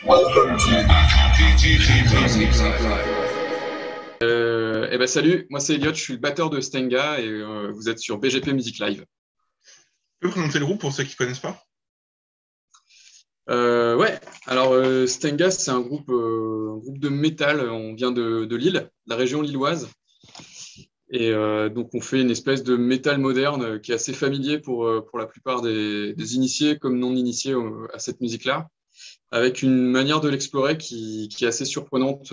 Welcome to VGG Music Live. Salut, moi c'est Elliot, je suis le batteur de Stenga et vous êtes sur BGP Music Live. Tu peux présenter le groupe pour ceux qui ne connaissent pas? Ouais, alors Stenga c'est un groupe de métal, on vient de Lille, de la région lilloise. Et donc on fait une espèce de métal moderne qui est assez familier pour la plupart des initiés comme non initiés à cette musique-là, avec une manière de l'explorer qui est assez surprenante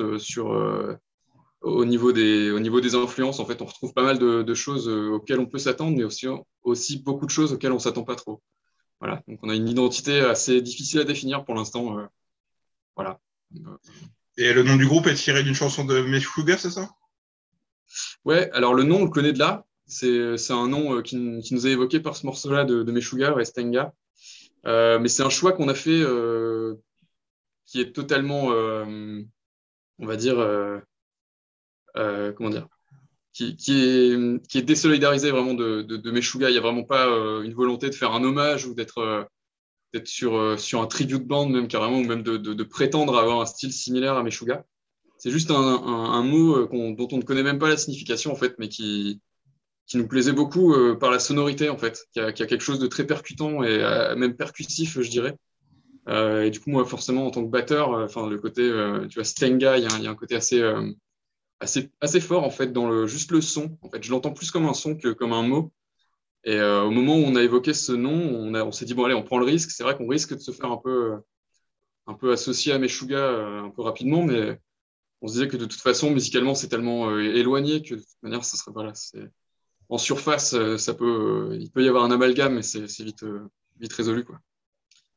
au niveau des influences. En fait, on retrouve pas mal de choses auxquelles on peut s'attendre, mais aussi beaucoup de choses auxquelles on ne s'attend pas trop. Voilà. Donc, on a une identité assez difficile à définir pour l'instant. Voilà. Et le nom du groupe est tiré d'une chanson de Meshuggah, c'est ça? Ouais, alors le nom, on le connaît de là. C'est un nom qui nous est évoqué par ce morceau-là de Meshuggah, et Stenga. Mais c'est un choix qu'on a fait qui est totalement, on va dire, comment dire, qui est désolidarisé vraiment de Meshuggah. Il n'y a vraiment pas une volonté de faire un hommage ou d'être sur un tribute band même carrément, ou même de prétendre avoir un style similaire à Meshuggah. C'est juste un mot dont on ne connaît même pas la signification en fait, mais qui nous plaisait beaucoup par la sonorité en fait, qui a quelque chose de très percutant et même percussif, je dirais. Et du coup, moi, forcément, en tant que batteur, le côté, tu vois, Stenga, il y a un côté assez fort en fait dans juste le son. En fait, je l'entends plus comme un son que comme un mot. Et au moment où on a évoqué ce nom, on s'est dit bon allez, on prend le risque. C'est vrai qu'on risque de se faire un peu associé à Meshuggah un peu rapidement, mais on se disait que de toute façon, musicalement, c'est tellement éloigné que de toute manière, ça serait voilà, en surface, il peut y avoir un amalgame, mais c'est vite résolu quoi.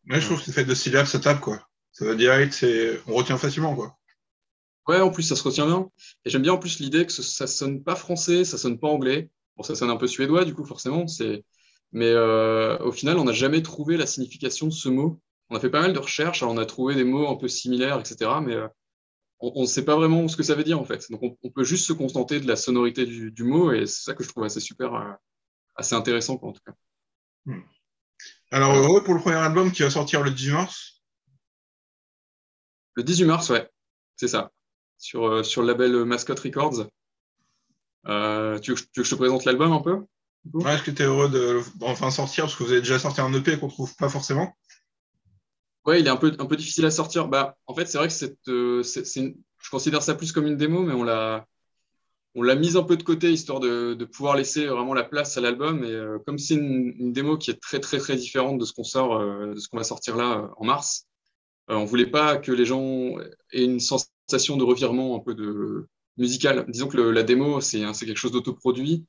Ouais, je trouve que c'est fait de syllabes, ça tape, quoi. Ça va direct, on retient facilement, quoi. Ouais, en plus, ça se retient bien. Et j'aime bien en plus l'idée que ça sonne pas français, ça sonne pas anglais. Bon, ça sonne un peu suédois, du coup, forcément. Mais au final, on n'a jamais trouvé la signification de ce mot. On a fait pas mal de recherches, alors on a trouvé des mots un peu similaires, etc. Mais on ne sait pas vraiment ce que ça veut dire, en fait. Donc, on peut juste se contenter de la sonorité du mot, et c'est ça que je trouve assez super, assez intéressant, quoi, en tout cas. Alors, Voilà. heureux pour le premier album qui va sortir le 10 mars. Le 18 mars, ouais, c'est ça. Sur le label Mascot Records. Tu veux que je te présente l'album un peu? Ouais, est-ce que tu es heureux d'enfin sortir, parce que vous avez déjà sorti un EP qu'on trouve pas forcément? Ouais, il est un peu difficile à sortir. Bah, en fait, c'est vrai que je considère ça plus comme une démo, mais on l'a mise un peu de côté histoire de pouvoir laisser vraiment la place à l'album. Et comme c'est une démo qui est très très très différente de ce qu'on sort, de ce qu'on va sortir là en mars, on voulait pas que les gens aient une sensation de revirement un peu de musical. Disons que la démo c'est quelque chose d'autoproduit.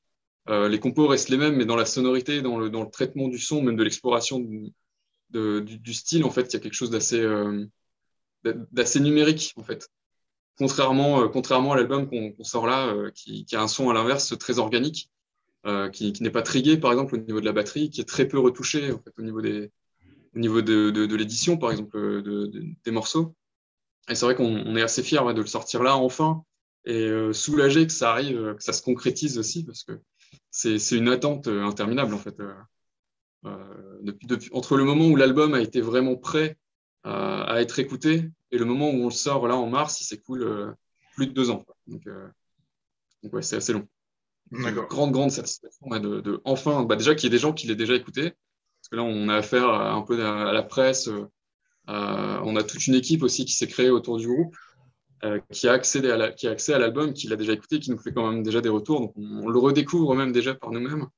Les compos restent les mêmes, mais dans la sonorité, dans le traitement du son, même de l'exploration du style, en fait, il y a quelque chose d'assez numérique, en fait. Contrairement à l'album qu'on sort là, qui a un son à l'inverse très organique, qui n'est pas trigué, par exemple, au niveau de la batterie, qui est très peu retouché, en fait, au niveau de l'édition, par exemple, des morceaux. Et c'est vrai qu'on est assez fiers de le sortir là, enfin, et soulagé que ça arrive, que ça se concrétise aussi, parce que c'est une attente interminable, en fait. Entre le moment où l'album a été vraiment prêt à être écouté et le moment où on le sort là en mars, il s'écoule plus de 2 ans, quoi. Donc ouais, c'est assez long. C'est une D'accord. grande, grande satisfaction ouais, enfin, bah, déjà qu'il y ait des gens qui l'aient déjà écouté. Parce que là, on a affaire un peu à la presse. On a toute une équipe aussi qui s'est créée autour du groupe, qui a accès à l'album, qui l'a déjà écouté, qui nous fait quand même déjà des retours. Donc on le redécouvre même déjà par nous-mêmes.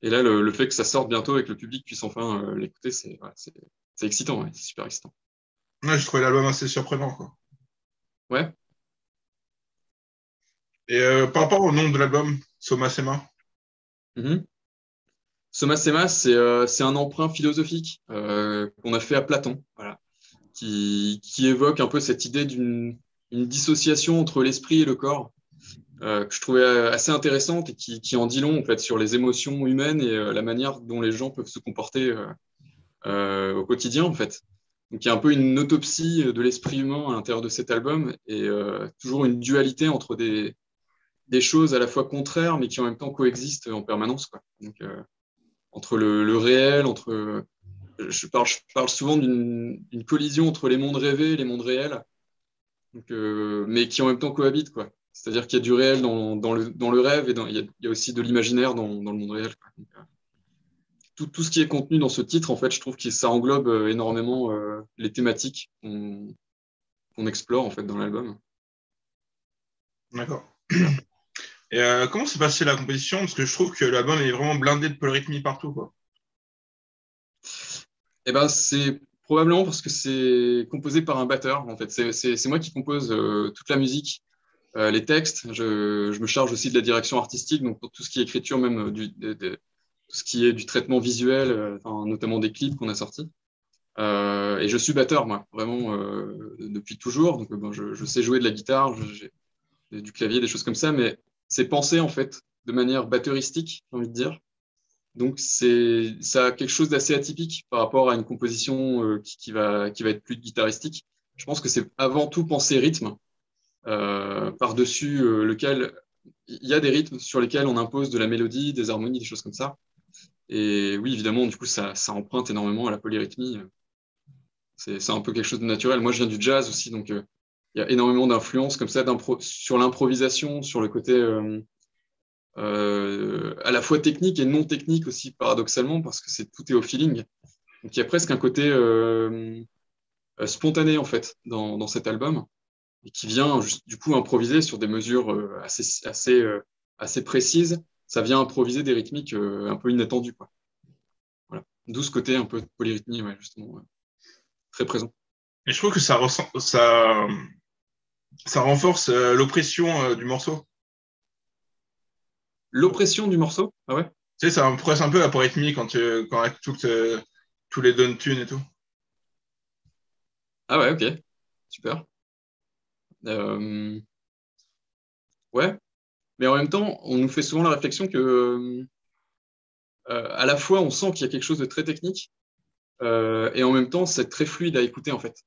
Et là, le fait que ça sorte bientôt et que le public puisse enfin l'écouter, c'est excitant, ouais, c'est super excitant. Ouais, j'ai trouvé l'album assez surprenant, quoi. Ouais. Et par rapport au nom de l'album, Soma Sema, Mhm. Soma Sema, c'est un emprunt philosophique qu'on a fait à Platon, voilà, qui évoque un peu cette idée d'une une dissociation entre l'esprit et le corps, que je trouvais assez intéressante et qui en dit long en fait sur les émotions humaines et la manière dont les gens peuvent se comporter au quotidien en fait. Donc il y a un peu une autopsie de l'esprit humain à l'intérieur de cet album et toujours une dualité entre des choses à la fois contraires mais qui en même temps coexistent en permanence, quoi. Donc entre le réel, entre je parle souvent d'une collision entre les mondes rêvés et les mondes réels, donc, mais qui en même temps cohabitent, quoi. C'est-à-dire qu'il y a du réel dans le rêve et il y a aussi de l'imaginaire dans le monde réel, quoi. Donc, tout ce qui est contenu dans ce titre, en fait, je trouve que ça englobe énormément les thématiques qu'on explore en fait dans l'album. D'accord. Voilà. Et comment s'est passée la composition? Parce que je trouve que l'album est vraiment blindé de polyrythmie partout, quoi. Et ben, c'est probablement parce que c'est composé par un batteur. En fait, c'est moi qui compose toute la musique, les textes. Je me charge aussi de la direction artistique, donc pour tout ce qui est écriture, même tout ce qui est du traitement visuel, enfin, notamment des clips qu'on a sortis. Et je suis batteur, moi, vraiment depuis toujours. Donc, bon, je sais jouer de la guitare, j'ai du clavier, des choses comme ça, mais c'est pensé en fait de manière batteuristique, j'ai envie de dire. Donc, ça a quelque chose d'assez atypique par rapport à une composition qui va être plus guitaristique. Je pense que c'est avant tout penser rythme, par-dessus lequel il y a des rythmes sur lesquels on impose de la mélodie, des harmonies, des choses comme ça. Et oui, évidemment, du coup, ça emprunte énormément à la polyrythmie. C'est un peu quelque chose de naturel. Moi, je viens du jazz aussi, donc il y a énormément d'influences comme ça sur l'improvisation, sur le côté à la fois technique et non technique aussi, paradoxalement, parce que tout est au feeling. Donc il y a presque un côté spontané, en fait, dans cet album, et qui vient juste, du coup improviser sur des mesures assez précises. Ça vient improviser des rythmiques un peu inattendues, quoi. Voilà. D'où ce côté un peu de polyrythmie, ouais, justement, très présent. Et je trouve que ça renforce l'oppression du morceau. L'oppression du morceau, ah ouais? Tu sais, ça presse un peu la polyrythmie quand avec tous les down-tunes et tout. Ah ouais, ok, super. Euh, ouais, mais en même temps, on nous fait souvent la réflexion que à la fois on sent qu'il y a quelque chose de très technique et en même temps c'est très fluide à écouter en fait.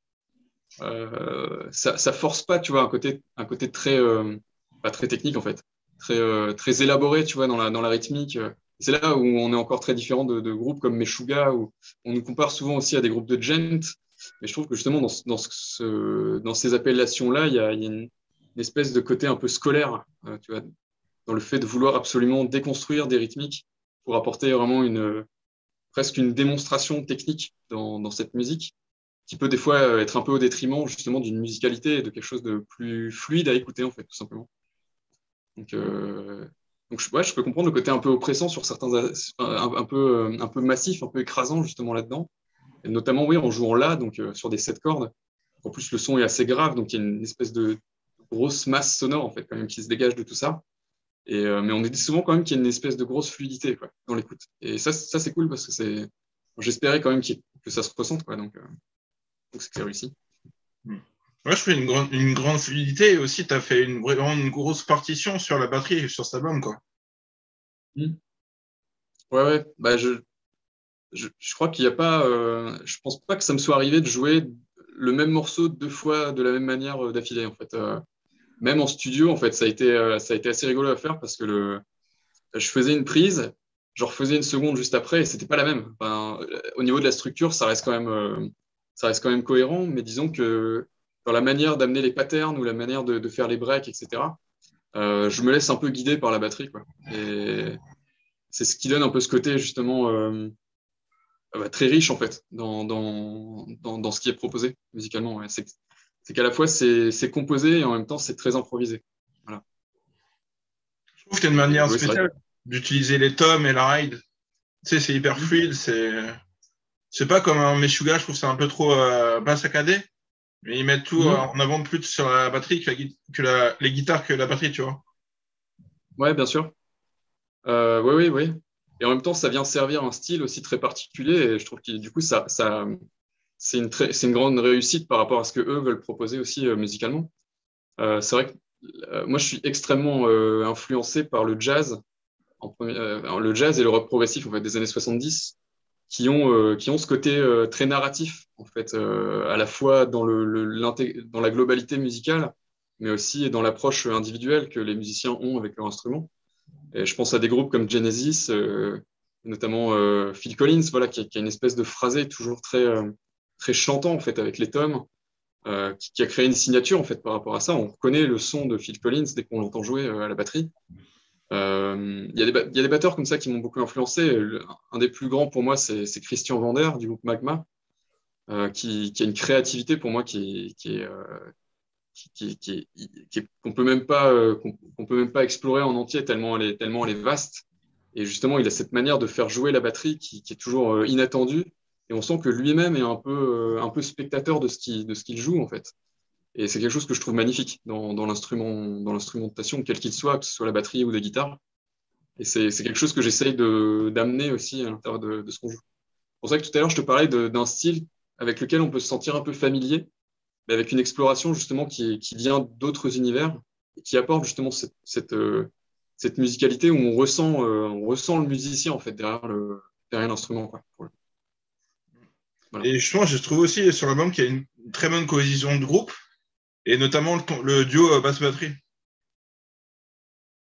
Ça force pas, tu vois, un côté très pas très technique en fait, très élaboré, tu vois, dans la rythmique. C'est là où on est encore très différent de groupes comme Meshuggah, où on nous compare souvent aussi à des groupes de gent. Mais je trouve que justement dans ces appellations-là, il y a une espèce de côté un peu scolaire, tu vois, dans le fait de vouloir absolument déconstruire des rythmiques pour apporter vraiment presque une démonstration technique dans cette musique, qui peut des fois être un peu au détriment justement d'une musicalité et de quelque chose de plus fluide à écouter, en fait, tout simplement. Donc, ouais, je peux comprendre le côté un peu oppressant sur certains, un peu massif, un peu écrasant justement là-dedans. Et notamment, oui, en jouant là, donc sur des 7 cordes. En plus, le son est assez grave, donc il y a une espèce de grosse masse sonore en fait, quand même, qui se dégage de tout ça. Mais on dit souvent quand même qu'il y a une espèce de grosse fluidité, quoi, dans l'écoute. Et ça c'est cool parce que j'espérais quand même que ça se ressente, quoi. Donc c'est que c'est réussi. Moi, je fais une grande fluidité et aussi, tu as fait vraiment une grosse partition sur la batterie sur cet album, quoi. Mm. Ouais, ouais. Bah, je crois qu'il n'y a pas. Je pense pas que ça me soit arrivé de jouer le même morceau 2 fois de la même manière d'affilée, en fait. Même en studio, en fait, ça a été assez rigolo à faire parce que je faisais une prise, je refaisais une seconde juste après et c'était pas la même. Enfin, au niveau de la structure, ça reste quand même cohérent, mais disons que dans la manière d'amener les patterns ou la manière de faire les breaks, etc., je me laisse un peu guider par la batterie, quoi. Et c'est ce qui donne un peu ce côté justement très riche en fait dans ce qui est proposé musicalement. Ouais. C'est qu'à la fois c'est composé et en même temps c'est très improvisé. Voilà. Je trouve qu'il y a une manière Oui, c'est vrai. spéciale d'utiliser les toms et la ride. Tu sais, c'est hyper fluide, c'est pas comme un Meshuggah, je trouve que c'est un peu trop pas saccadé, mais ils mettent tout Mhm. en avant plus sur la batterie les guitares que la batterie, tu vois. Ouais, bien sûr. Oui, oui, oui. Et en même temps, ça vient servir un style aussi très particulier. Et je trouve que du coup, c'est une grande réussite par rapport à ce que eux veulent proposer aussi musicalement. C'est vrai que moi, je suis extrêmement influencé par le jazz, alors, le jazz et le rock progressif en fait, des années 70, qui ont ce côté très narratif, en fait, à la fois dans la globalité musicale, mais aussi dans l'approche individuelle que les musiciens ont avec leur instrument. Et je pense à des groupes comme Genesis, notamment Phil Collins, voilà, qui a une espèce de phrasé toujours très chantant en fait avec les tomes, qui a créé une signature en fait par rapport à ça. On reconnaît le son de Phil Collins dès qu'on l'entend jouer à la batterie. Il y a des batteurs comme ça qui m'ont beaucoup influencé. Un des plus grands pour moi, c'est Christian Vander du groupe Magma, qui a une créativité pour moi qu'on peut même pas qu'on peut même pas explorer en entier tellement elle est vaste. Et justement, il a cette manière de faire jouer la batterie qui est toujours inattendue. Et on sent que lui-même est un peu spectateur de ce qu'il joue en fait. Et c'est quelque chose que je trouve magnifique dans l'instrumentation, quel qu'il soit, que ce soit la batterie ou la guitare. Et c'est quelque chose que j'essaye d'amener aussi à l'intérieur de ce qu'on joue. C'est pour ça que tout à l'heure, je te parlais d'un style avec lequel on peut se sentir un peu familier, mais avec une exploration justement qui vient d'autres univers et qui apporte justement cette musicalité où on ressent le musicien en fait derrière l'instrument, quoi. Voilà. Et justement, je trouve aussi sur l'album qu'il y a une très bonne cohésion de groupe, et notamment le duo basse-batterie.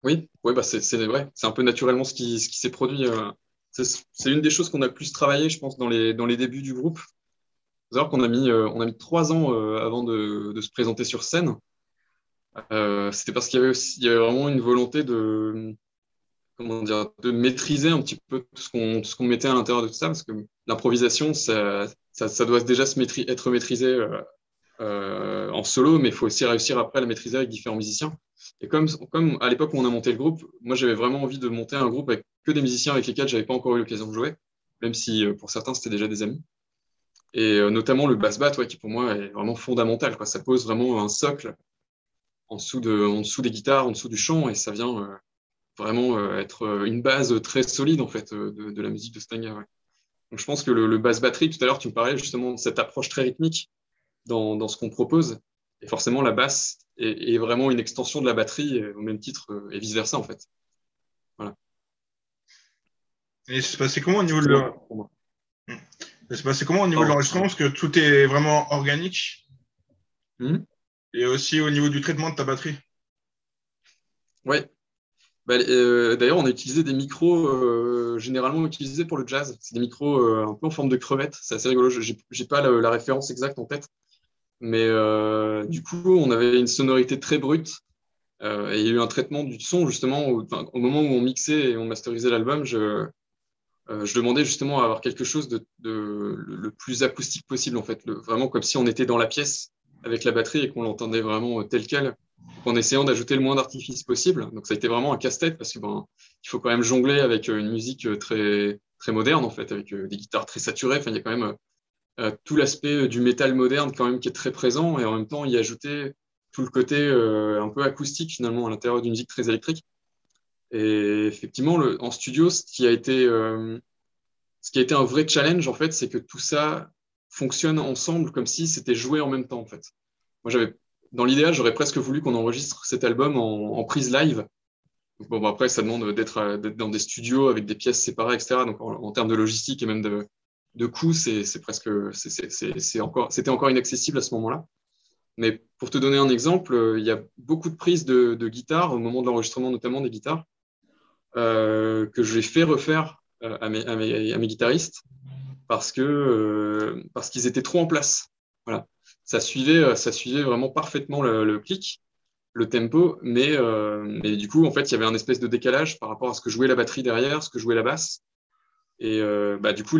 Oui, ouais, bah c'est vrai. C'est un peu naturellement ce qui s'est produit. C'est une des choses qu'on a le plus travaillé, je pense, dans les débuts du groupe. Faut savoir on a mis 3 ans avant de se présenter sur scène. C'était parce il y avait vraiment une volonté comment dire, de maîtriser un petit peu tout ce qu'on mettait à l'intérieur de tout ça, parce que l'improvisation, ça doit déjà être maîtrisé en solo, mais il faut aussi réussir après à la maîtriser avec différents musiciens. Et comme à l'époque où on a monté le groupe, moi j'avais vraiment envie de monter un groupe avec que des musiciens avec lesquels j'avais pas encore eu l'occasion de jouer, même si pour certains c'était déjà des amis. Et notamment le bass bat, ouais, qui pour moi est vraiment fondamental, quoi. Ça pose vraiment un socle en dessous des guitares, en dessous du chant, et ça vient vraiment être une base très solide en fait de la musique de Stanga. Ouais. Donc je pense que le bass batterie, tout à l'heure tu me parlais justement de cette approche très rythmique dans ce qu'on propose, et forcément la basse est vraiment une extension de la batterie au même titre et vice versa en fait. Voilà. Et c'est passé comment au niveau C'est de très important pour moi. c'est passé comment au niveau de Pardon. l'enregistrement, parce que tout est vraiment organique, Hmm. et aussi au niveau du traitement de ta batterie. Ouais. Bah, d'ailleurs, on a utilisé des micros généralement utilisés pour le jazz. C'est des micros un peu en forme de crevette. C'est assez rigolo. J'ai pas la référence exacte en tête. Mais du coup, on avait une sonorité très brute. Et il y a eu un traitement du son, justement, au moment où on mixait et on masterisait l'album, je demandais justement à avoir quelque chose le plus acoustique possible, en fait. Vraiment comme si on était dans la pièce avec la batterie et qu'on l'entendait vraiment tel quel, en essayant d'ajouter le moins d'artifice possible. Donc ça a été vraiment un casse-tête parce que il faut quand même jongler avec une musique très moderne, en fait, avec des guitares très saturées. Enfin, il y a quand même tout l'aspect du métal moderne quand même qui est très présent et en même temps y ajouter tout le côté un peu acoustique finalement à l'intérieur d'une musique très électrique. Et effectivement, en studio, ce qui a été un vrai challenge en fait, c'est que tout ça fonctionne ensemble comme si c'était joué en même temps en fait. Moi, dans l'idéal, j'aurais presque voulu qu'on enregistre cet album en prise live. Donc, bon, après, ça demande d'être dans des studios avec des pièces séparées, etc. Donc, en termes de logistique et même de coûts, c'est presque, c'était encore inaccessible à ce moment-là. Mais pour te donner un exemple, il y a beaucoup de prises de guitare au moment de l'enregistrement, notamment des guitares, que j'ai fait refaire à mes guitaristes parce qu'ils étaient trop en place. Voilà. Ça suivait vraiment parfaitement le clic, le tempo, mais du coup, en fait, il y avait un espèce de décalage par rapport à ce que jouait la batterie derrière, ce que jouait la basse. Et du coup,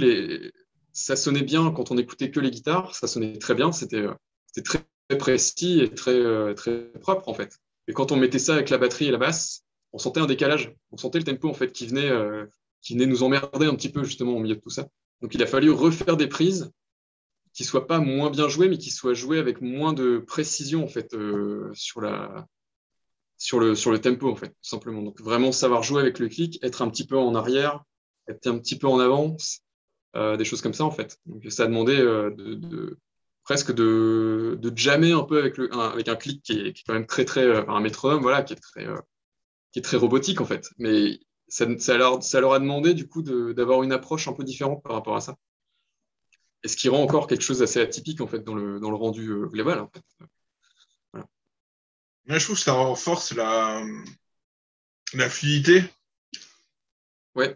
ça sonnait bien quand on écoutait que les guitares, ça sonnait très bien, c'était très précis et très propre en fait. Et quand on mettait ça avec la batterie et la basse, on sentait un décalage, on sentait le tempo en fait qui venait nous emmerder un petit peu justement au milieu de tout ça. Donc il a fallu refaire des prises qui soient pas moins bien jouées, mais qui soient jouées avec moins de précision en fait sur le tempo en fait, tout simplement. Donc vraiment savoir jouer avec le clic, être un petit peu en arrière, être un petit peu en avance, des choses comme ça en fait. Donc ça a demandé presque de jammer un peu avec un clic qui est quand même un métronome, voilà, qui est très robotique en fait. Mais ça leur a demandé du coup d'avoir une approche un peu différente par rapport à ça. Et ce qui rend encore quelque chose d'assez atypique en fait dans le rendu global en fait. Voilà. Moi, je trouve que ça renforce la fluidité. Ouais,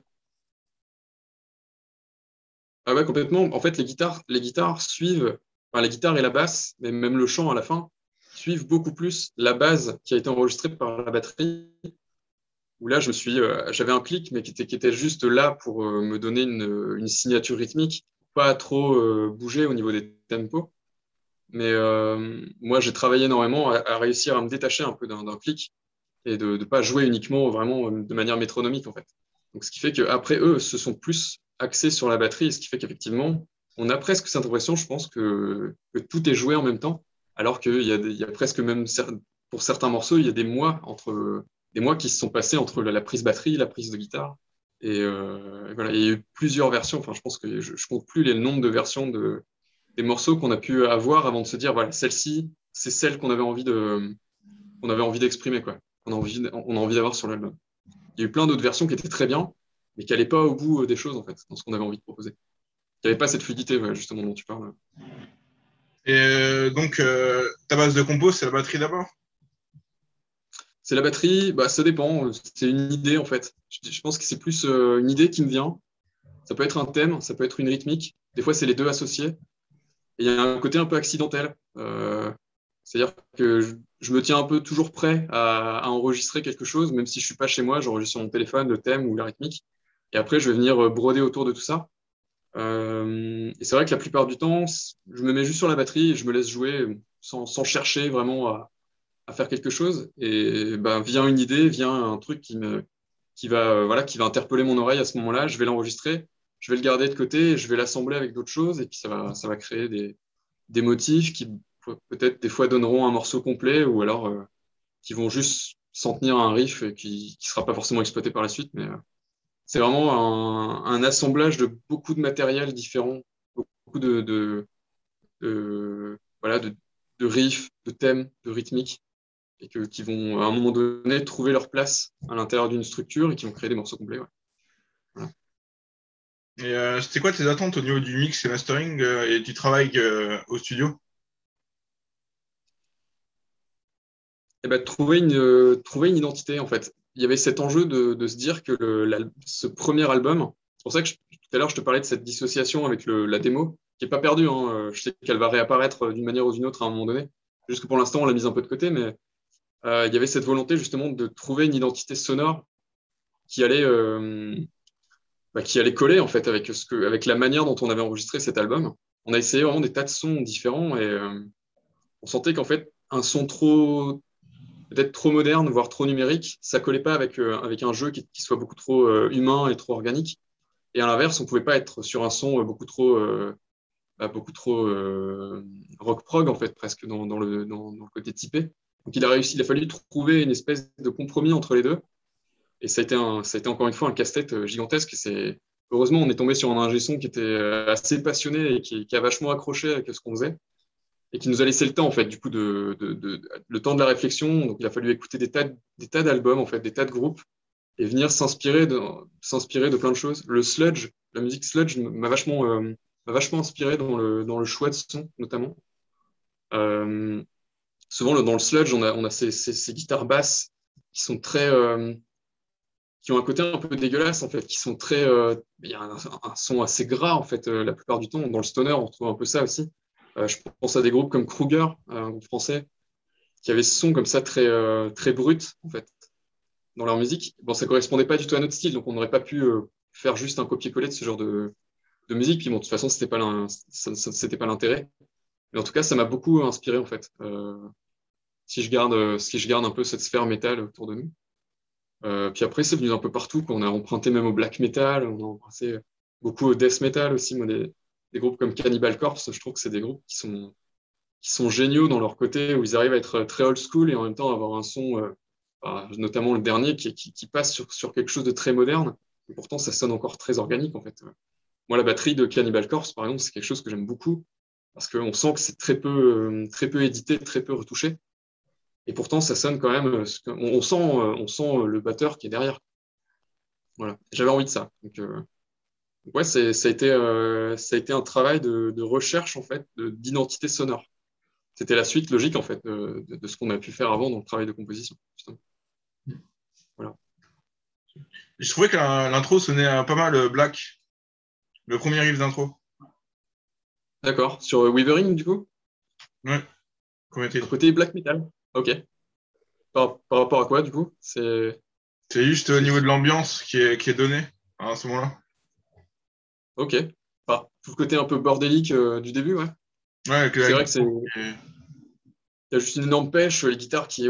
Ah ouais, complètement. En fait, les guitares suivent, enfin, les guitares et la basse, mais même le chant à la fin, suivent beaucoup plus la base qui a été enregistrée par la batterie. Où là, j'avais un clic, mais qui était juste là pour me donner une signature rythmique, pas trop bouger au niveau des tempos. Mais moi, j'ai travaillé énormément à réussir à me détacher un peu d'un clic et de ne pas jouer uniquement vraiment de manière métronomique, en fait. Donc, ce qui fait qu'après, eux, se sont plus axés sur la batterie, ce qui fait qu'effectivement, on a presque cette impression, je pense, que tout est joué en même temps, alors qu'il y a presque même, pour certains morceaux, il y a des mois qui se sont passés entre la prise batterie, la prise de guitare. Et voilà, il y a eu plusieurs versions. Enfin, je pense que je compte plus les nombres de versions des morceaux qu'on a pu avoir avant de se dire, voilà, celle-ci, c'est celle qu'on avait envie d'exprimer, quoi. On a envie d'avoir sur l'album. Il y a eu plein d'autres versions qui étaient très bien, mais qui n'allaient pas au bout des choses, en fait, dans ce qu'on avait envie de proposer. Il n'y avait pas cette fluidité, ouais, justement, dont tu parles. Et donc, ta base de compos, c'est la batterie d'abord? C'est la batterie, bah, ça dépend. C'est une idée, en fait. Je pense que c'est plus une idée qui me vient. Ça peut être un thème, ça peut être une rythmique. Des fois, c'est les deux associés. Et il y a un côté un peu accidentel. C'est-à-dire que je me tiens un peu toujours prêt à enregistrer quelque chose, même si je ne suis pas chez moi, j'enregistre sur mon téléphone le thème ou la rythmique. Et après, je vais venir broder autour de tout ça. Et c'est vrai que la plupart du temps, je me mets juste sur la batterie et je me laisse jouer sans chercher vraiment à faire quelque chose. Et ben, vient une idée, vient un truc qui va interpeller mon oreille à ce moment-là. Je vais l'enregistrer, je vais le garder de côté, et je vais l'assembler avec d'autres choses, et puis ça va créer des motifs qui peut-être des fois donneront un morceau complet, ou alors qui vont juste s'en tenir à un riff et qui ne sera pas forcément exploité par la suite. Mais c'est vraiment un assemblage de beaucoup de matériel différent, beaucoup voilà, de riffs, de thèmes, de rythmiques, et qui vont à un moment donné trouver leur place à l'intérieur d'une structure et qui vont créer des morceaux complets. Ouais. Voilà. Et c'était quoi tes attentes au niveau du mix et mastering et du travail au studio? Et ben, trouver une identité, en fait. Il y avait cet enjeu de se dire que ce premier album, c'est pour ça que tout à l'heure je te parlais de cette dissociation avec la démo, qui n'est pas perdue. Hein. Je sais qu'elle va réapparaître d'une manière ou d'une autre à un moment donné. Juste que pour l'instant, on l'a mise un peu de côté, mais il y avait cette volonté justement de trouver une identité sonore qui allait, qui allait coller en fait avec la manière dont on avait enregistré cet album. On a essayé vraiment des tas de sons différents et on sentait qu'en fait, un son peut-être trop moderne, voire trop numérique, ça collait pas avec un jeu qui soit beaucoup trop humain et trop organique. Et à l'inverse, on pouvait pas être sur un son beaucoup trop rock prog en fait, presque dans le côté typé. Donc il a fallu trouver une espèce de compromis entre les deux. Et ça a été encore une fois un casse-tête gigantesque. Heureusement, on est tombé sur un ingé son qui était assez passionné et qui a vachement accroché avec ce qu'on faisait et qui nous a laissé le temps, en fait, du coup, le temps de la réflexion. Donc, il a fallu écouter des tas d'albums, en fait, des tas de groupes et venir s'inspirer de plein de choses. Le sludge, la musique sludge m'a vachement inspiré dans le choix de son, notamment. Euh, Souvent, dans le sludge, on a ces guitares basses qui sont qui ont un côté un peu dégueulasse, en fait, qui sont très. Il y a un son assez gras, en fait, la plupart du temps. Dans le stoner, on retrouve un peu ça aussi. Je pense à des groupes comme Kruger, un groupe français, qui avait ce son comme ça très, très brut, en fait, dans leur musique. Bon, ça correspondait pas du tout à notre style, donc on n'aurait pas pu faire juste un copier-coller de ce genre de musique. Puis bon, de toute façon, c'était pas l'intérêt. Mais en tout cas, ça m'a beaucoup inspiré, en fait, si je garde un peu cette sphère métal autour de nous. Puis après, c'est venu d'un peu partout, quoi. On a emprunté même au black metal, on a emprunté beaucoup au death metal aussi. Moi, des groupes comme Cannibal Corpse, je trouve que c'est des groupes qui sont géniaux dans leur côté, où ils arrivent à être très old school et en même temps avoir un son, notamment le dernier, qui passe sur quelque chose de très moderne. Et pourtant, ça sonne encore très organique, en fait. Moi, la batterie de Cannibal Corpse, par exemple, c'est quelque chose que j'aime beaucoup, parce qu'on sent que c'est très peu édité, très peu retouché. Et pourtant, ça sonne quand même. On sent le batteur qui est derrière. Voilà. J'avais envie de ça. Donc ouais, ça a été un travail de recherche en fait, d'identité sonore. C'était la suite logique en fait de ce qu'on a pu faire avant dans le travail de composition. Justement. Voilà. Je trouvais que l'intro sonnait pas mal black. Le premier riff d'intro. D'accord. Sur Withering, du coup? Ouais, premier titre. Côté black metal. Ok. Par rapport à quoi, du coup? C'est juste au niveau de l'ambiance qui est donnée à ce moment-là. Ok. Tout le côté un peu bordélique du début, ouais. Ouais, avec C'est la vrai que c'est. et- Il y a juste une énorme pêche, les guitares qui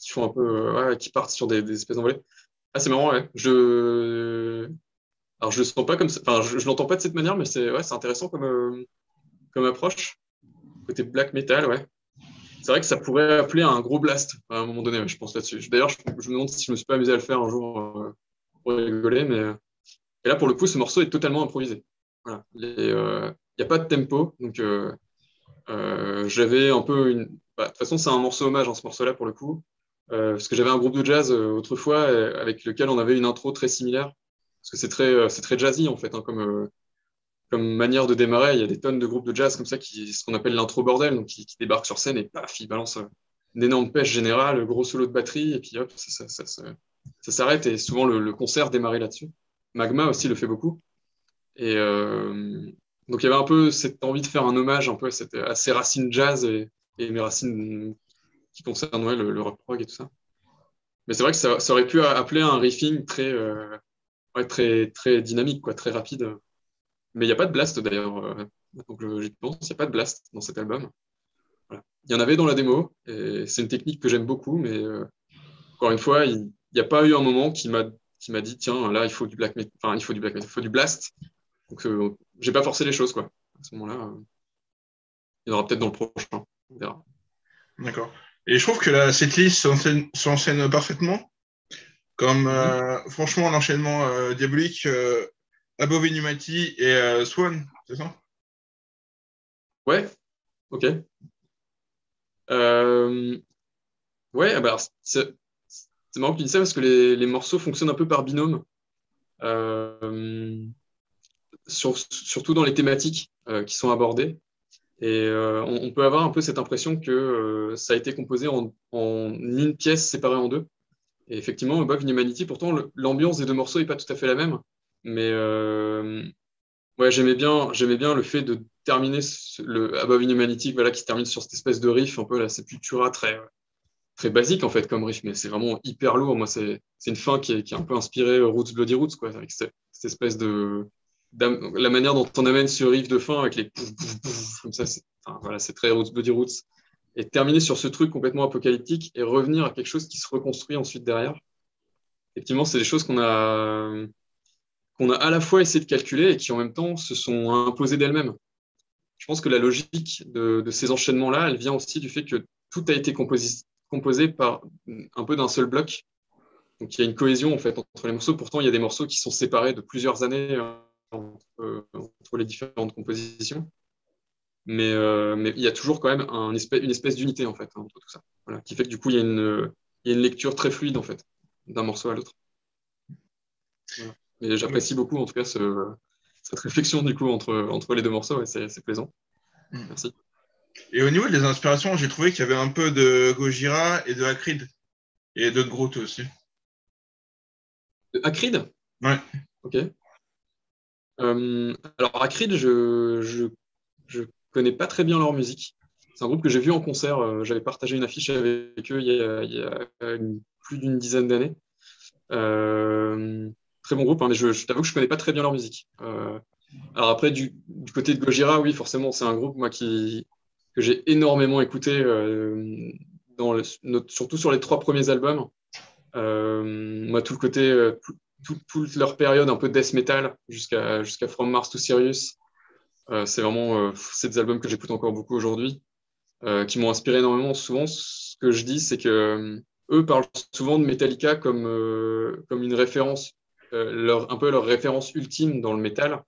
font un peu. Ouais, qui partent sur des espèces d'envolées. Ah, c'est marrant, ouais. Alors, je le sens pas comme ça. Enfin, je l'entends pas de cette manière, mais c'est intéressant comme approche. Côté black metal, ouais. C'est vrai que ça pourrait appeler à un gros blast à un moment donné, ouais, je pense là-dessus. D'ailleurs, je me demande si je me suis pas amusé à le faire un jour pour rigoler, mais. Et là, pour le coup, ce morceau est totalement improvisé. Voilà. Il n'y a pas de tempo, donc j'avais un peu une. Bah, de toute façon, c'est un morceau hommage, ce morceau-là, pour le coup. Parce que j'avais un groupe de jazz autrefois avec lequel on avait une intro très similaire. Parce que c'est très jazzy, en fait, hein, comme manière de démarrer. Il y a des tonnes de groupes de jazz comme ça, ce qu'on appelle l'intro bordel, donc qui débarquent sur scène et paf, ils balancent une énorme pêche générale, gros solo de batterie, et puis hop, ça s'arrête. Et souvent, le concert démarrait là-dessus. Magma aussi le fait beaucoup. Et donc, il y avait un peu cette envie de faire un hommage un peu à ces racines jazz et mes racines qui concernent ouais, le rock prog et tout ça. Mais c'est vrai que ça aurait pu appeler un riffing ouais, très dynamique, quoi, très rapide. Mais il n'y a pas de blast d'ailleurs. Donc j'y pense, il n'y a pas de blast dans cet album. Voilà. Il y en avait dans la démo, et c'est une technique que j'aime beaucoup, mais encore une fois, il n'y a pas eu un moment qui m'a dit, tiens, là, il faut du black metal, enfin, il faut du black metal, il faut du blast. Donc, j'ai pas forcé les choses, quoi. À ce moment-là, il y en aura peut-être dans le prochain. On verra. D'accord. Et je trouve que cette liste s'enchaîne parfaitement. Comme franchement, l'enchaînement diabolique Above Inhumanity et Swan, c'est ça? Ouais, ok. Euh, ouais, ah bah, alors, c'est marrant que tu dis ça parce que les morceaux fonctionnent un peu par binôme, euh, surtout dans les thématiques qui sont abordées. Et on peut avoir un peu cette impression que ça a été composé en une pièce séparée en deux. Et effectivement, Above Humanity, pourtant, l'ambiance des deux morceaux n'est pas tout à fait la même. Mais ouais, j'aimais bien le fait de terminer le Above Humanity, voilà, qui se termine sur cette espèce de riff, un peu la Sepultura, très basique en fait comme riff, mais c'est vraiment hyper lourd. Moi, c'est une fin qui est un peu inspirée Roots Bloody Roots, quoi, avec cette espèce la manière dont on amène ce riff de fin avec les pouf, pouf, pouf, comme ça, enfin, voilà, c'est très Roots Bloody Roots. Et terminer sur ce truc complètement apocalyptique et revenir à quelque chose qui se reconstruit ensuite derrière. Effectivement, c'est des choses qu'on a à la fois essayé de calculer et qui en même temps se sont imposées d'elles-mêmes. Je pense que la logique de ces enchaînements-là, elle vient aussi du fait que tout a été composé par un peu d'un seul bloc. Donc il y a une cohésion en fait entre les morceaux. Pourtant, il y a des morceaux qui sont séparés de plusieurs années entre les différentes compositions. Mais il y a toujours quand même une espèce d'unité en fait entre tout ça. Voilà, qui fait que du coup, il y a une lecture très fluide en fait d'un morceau à l'autre. Voilà. Et j'apprécie beaucoup en tout cas cette réflexion du coup entre les deux morceaux et c'est plaisant. Merci. Et au niveau des inspirations, j'ai trouvé qu'il y avait un peu de Gojira et de Akrid. Et d'autres groupes aussi. Acrid? Ouais. Ok. Alors Acrid, je connais pas très bien leur musique. C'est un groupe que j'ai vu en concert. J'avais partagé une affiche avec eux il y a plus d'une dizaine d'années. Très bon groupe, hein, mais je t'avoue que je connais pas très bien leur musique. Alors après, du côté de Gojira, oui, forcément, c'est un groupe moi que j'ai énormément écouté, surtout sur les trois premiers albums. Moi, tout le côté, toute leur période un peu death metal jusqu'à From Mars to Sirius, c'est vraiment c'est des albums que j'écoute encore beaucoup aujourd'hui, qui m'ont inspiré énormément. Souvent, ce que je dis, c'est que eux parlent souvent de Metallica comme une référence, un peu leur référence ultime dans le métal.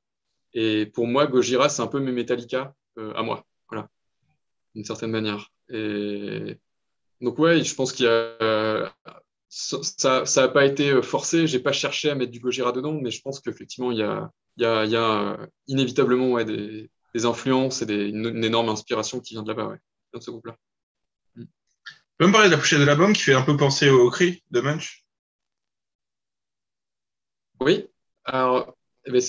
Et pour moi, Gojira, c'est un peu mes Metallica à moi, voilà, d'une certaine manière. Et donc ouais, je pense qu'il y a ça a pas été forcé. J'ai pas cherché à mettre du Gojira dedans, mais je pense qu'effectivement il y a inévitablement ouais, des influences et une énorme inspiration qui vient de là-bas, ouais, de ce groupe-là. Tu peux me parler de la pochette de l'album qui fait un peu penser au Cri de Munch? Oui. Alors eh ben,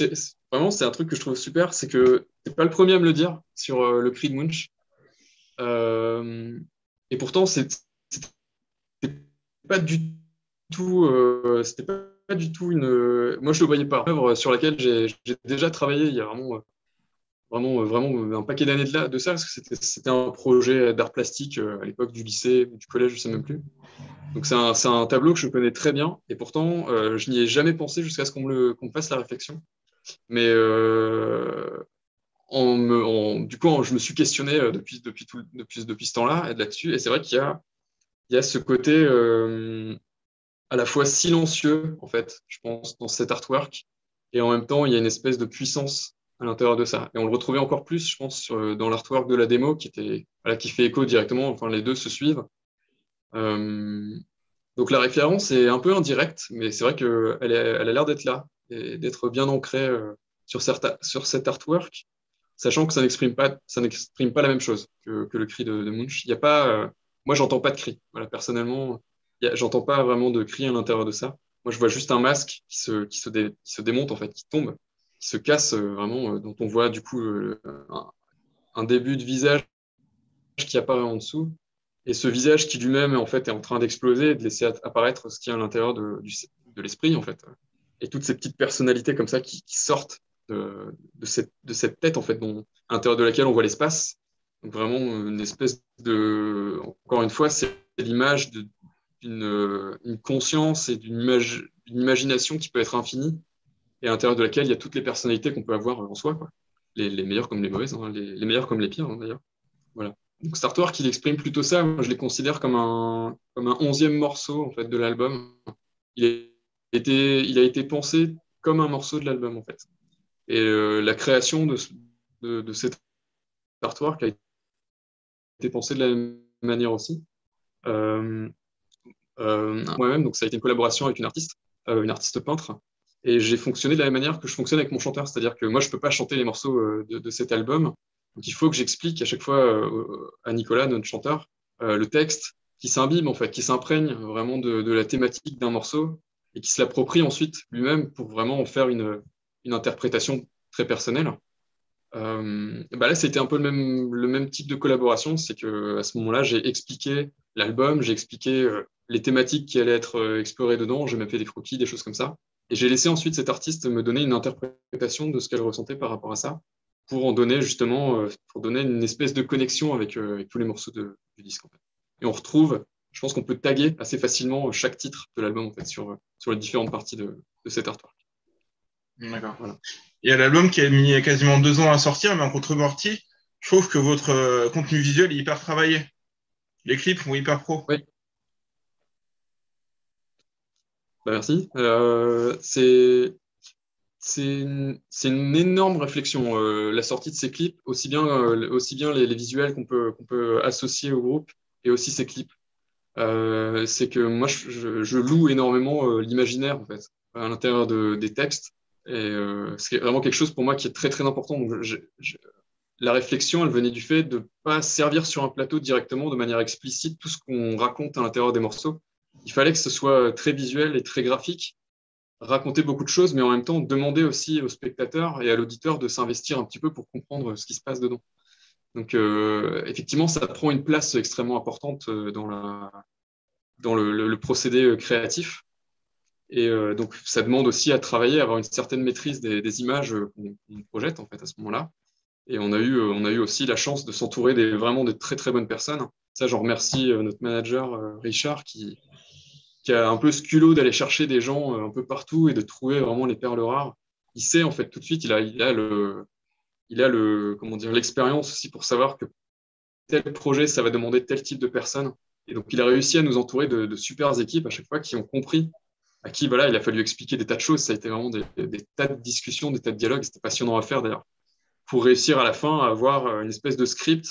vraiment, c'est un truc que je trouve super, c'est que t'es pas le premier à me le dire sur le cri de Munch. Euh, et pourtant, c'était pas du tout, c'était pas du tout une. Moi, je le voyais pas. Une œuvre sur laquelle j'ai déjà travaillé il y a vraiment un paquet d'années de ça, parce que c'était un projet d'art plastique à l'époque du lycée, du collège, je sais même plus. Donc c'est un tableau que je connais très bien, et pourtant je n'y ai jamais pensé jusqu'à ce qu'on me fasse la réflexion. Mais du coup, je me suis questionné depuis ce temps-là là-dessus, et c'est vrai qu'il y a ce côté à la fois silencieux, en fait, je pense, dans cet artwork, et en même temps, il y a une espèce de puissance à l'intérieur de ça. Et on le retrouvait encore plus, je pense, dans l'artwork de la démo, voilà, qui fait écho directement, enfin, les deux se suivent. Euh, donc la référence est un peu indirecte, mais c'est vrai elle a l'air d'être là, et d'être bien ancrée sur cet artwork, sachant que ça n'exprime pas la même chose que le cri de Munch. Il y a pas, moi, j'entends pas de cri. Voilà, personnellement, j'entends pas vraiment de cri à l'intérieur de ça. Moi, je vois juste un masque qui se démonte, en fait, qui tombe, qui se casse vraiment, dont on voit du coup un début de visage qui apparaît en dessous, et ce visage qui lui-même en fait est en train d'exploser et de laisser apparaître ce qu'il y a à l'intérieur de l'esprit en fait, et toutes ces petites personnalités comme ça qui sortent de cette tête en fait, à l'intérieur de laquelle on voit l'espace. Donc vraiment une espèce encore une fois, c'est l'image d'une conscience et d'une imagination qui peut être infinie, et à l'intérieur de laquelle il y a toutes les personnalités qu'on peut avoir en soi, quoi. Les meilleures comme les mauvaises, hein, les meilleures comme les pires, hein, d'ailleurs. Voilà. Donc Star Wars, il exprime plutôt ça. Moi, je les considère comme un 11e morceau en fait, de l'album. Il a été pensé comme un morceau de l'album, en fait. Et la création de cet artwork a été pensée de la même manière aussi. Euh, Moi-même, donc ça a été une collaboration avec une artiste peintre. Et j'ai fonctionné de la même manière que je fonctionne avec mon chanteur. C'est-à-dire que moi, je ne peux pas chanter les morceaux de cet album. Donc il faut que j'explique à chaque fois à Nicolas, notre chanteur, le texte, qui s'imbibe, en fait, qui s'imprègne vraiment de la thématique d'un morceau et qui se l'approprie ensuite lui-même pour vraiment en faire une interprétation très personnelle. Bah là, c'était un peu le même type de collaboration. C'est que à ce moment-là, j'ai expliqué l'album, j'ai expliqué les thématiques qui allaient être explorées dedans. J'ai même fait des croquis, des choses comme ça. Et j'ai laissé ensuite cet artiste me donner une interprétation de ce qu'elle ressentait par rapport à ça, pour en donner justement, pour donner une espèce de connexion avec tous les morceaux du disque, en fait. Et on retrouve, je pense qu'on peut taguer assez facilement chaque titre de l'album, en fait, sur les différentes parties de cet artwork. D'accord. Voilà. Il y a l'album qui a mis quasiment 2 ans à sortir, mais en contrepartie, je trouve que votre contenu visuel est hyper travaillé. Les clips sont hyper pro. Oui. Bah, merci. C'est une énorme réflexion, la sortie de ces clips, aussi bien les visuels qu'on peut associer au groupe, et aussi ces clips. C'est que moi, je loue énormément l'imaginaire, en fait, à l'intérieur des textes. Et c'est vraiment quelque chose pour moi qui est très, très important. Donc, la réflexion, elle venait du fait de ne pas servir sur un plateau directement, de manière explicite, tout ce qu'on raconte à l'intérieur des morceaux. Il fallait que ce soit très visuel et très graphique, raconter beaucoup de choses, mais en même temps demander aussi au spectateur et à l'auditeur de s'investir un petit peu pour comprendre ce qui se passe dedans. Donc effectivement, ça prend une place extrêmement importante dans le procédé créatif. Et donc ça demande aussi à travailler, à avoir une certaine maîtrise des images qu'on projette en fait à ce moment-là. Et on a eu aussi la chance de s'entourer vraiment de très très bonnes personnes. Ça, j'en remercie notre manager Richard qui a un peu ce culot d'aller chercher des gens un peu partout et de trouver vraiment les perles rares. Il sait en fait tout de suite, comment dire, l'expérience aussi pour savoir que tel projet, ça va demander tel type de personnes. Et donc, il a réussi à nous entourer de super équipes à chaque fois qui ont compris, à qui voilà, il a fallu expliquer des tas de choses. Ça a été vraiment des tas de discussions, des tas de dialogues. C'était passionnant à faire d'ailleurs, pour réussir à la fin à avoir une espèce de script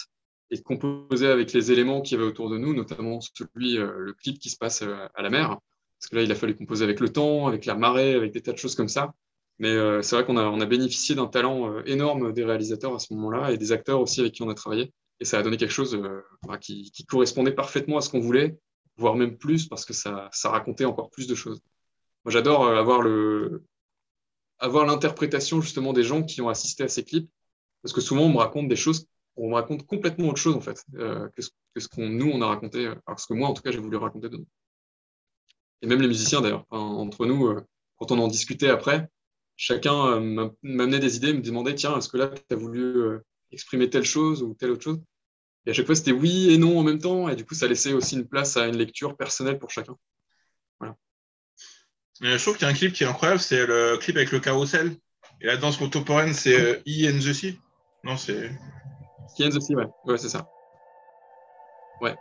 et de composer avec les éléments qu'il y avait autour de nous, notamment le clip qui se passe à la mer. Parce que là, il a fallu composer avec le temps, avec la marée, avec des tas de choses comme ça. Mais c'est vrai qu'on a bénéficié d'un talent énorme des réalisateurs à ce moment-là et des acteurs aussi avec qui on a travaillé. Et ça a donné quelque chose qui correspondait parfaitement à ce qu'on voulait, voire même plus, parce que ça racontait encore plus de choses. Moi, j'adore avoir avoir l'interprétation justement des gens qui ont assisté à ces clips. Parce que souvent, on me raconte des choses, on me raconte complètement autre chose en fait, que ce qu'on nous, on a raconté, parce que moi, en tout cas, j'ai voulu raconter dedans. Et même les musiciens d'ailleurs, enfin, entre nous, quand on en discutait après, chacun m'amenait des idées, me demandait, tiens, est-ce que là, tu as voulu exprimer telle chose ou telle autre chose? Et à chaque fois, c'était oui et non en même temps, et du coup, ça laissait aussi une place à une lecture personnelle pour chacun. Voilà. Mais je trouve qu'il y a un clip qui est incroyable, c'est le clip avec le carrousel. Et la danse contemporaine, c'est E and the Sea. Non, c'est. Qui aussi, ouais, ouais, c'est ça. Ouais.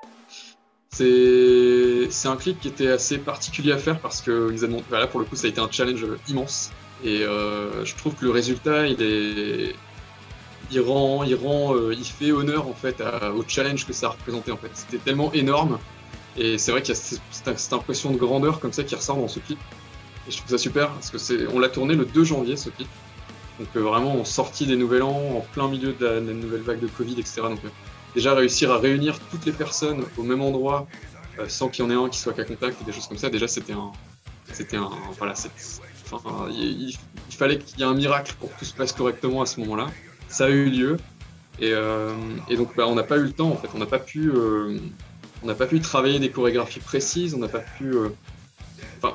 C'est un clip qui était assez particulier à faire parce que là, pour le coup, ça a été un challenge immense. Et je trouve que le résultat, il fait honneur en fait au challenge que ça représentait en fait. C'était tellement énorme et c'est vrai qu'il y a cette impression de grandeur comme ça qui ressort dans ce clip. Et je trouve ça super parce que on l'a tourné le 2 janvier ce clip. Donc vraiment en sortie des Nouvel An, en plein milieu de la nouvelle vague de Covid, etc. Donc déjà réussir à réunir toutes les personnes au même endroit sans qu'il y en ait un qui soit qu'à contact ou des choses comme ça, déjà voilà, enfin, il fallait qu'il y ait un miracle pour que tout se passe correctement à ce moment-là. Ça a eu lieu et donc on n'a pas eu le temps en fait, on n'a pas pu travailler des chorégraphies précises, on n'a pas pu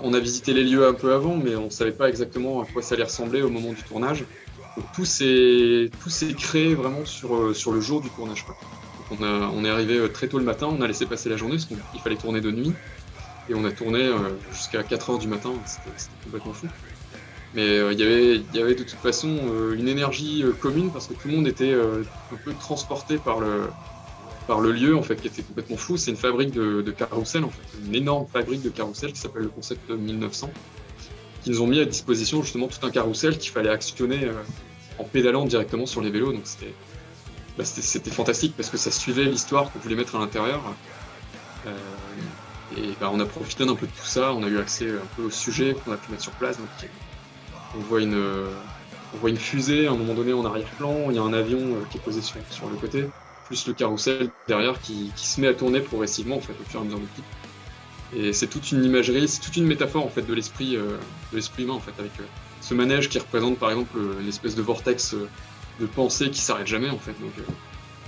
on a visité les lieux un peu avant, mais on ne savait pas exactement à quoi ça allait ressembler au moment du tournage. Donc tout s'est créé vraiment sur le jour du tournage, quoi. Donc on est arrivé très tôt le matin, on a laissé passer la journée parce qu'il fallait tourner de nuit. Et on a tourné jusqu'à 4 heures du matin, c'était complètement fou. Mais il y avait de toute façon une énergie commune parce que tout le monde était un peu transporté par le lieu en fait, qui était complètement fou. C'est une fabrique de carrousel, en fait, une énorme fabrique de carrousel qui s'appelle le Concept 1900, qui nous ont mis à disposition justement tout un carrousel qu'il fallait actionner en pédalant directement sur les vélos. Donc c'était fantastique parce que ça suivait l'histoire qu'on voulait mettre à l'intérieur. On a profité d'un peu de tout ça, on a eu accès un peu au sujet qu'on a pu mettre sur place. Donc, on voit une fusée à un moment donné en arrière-plan, il y a un avion qui est posé sur le côté, plus le carrousel derrière qui se met à tourner progressivement en fait, au fur et à mesure du clip. Et c'est toute une imagerie, c'est toute une métaphore en fait, de l'esprit humain en fait, avec ce manège qui représente par exemple l'espèce de vortex de pensée qui s'arrête jamais en fait. Donc,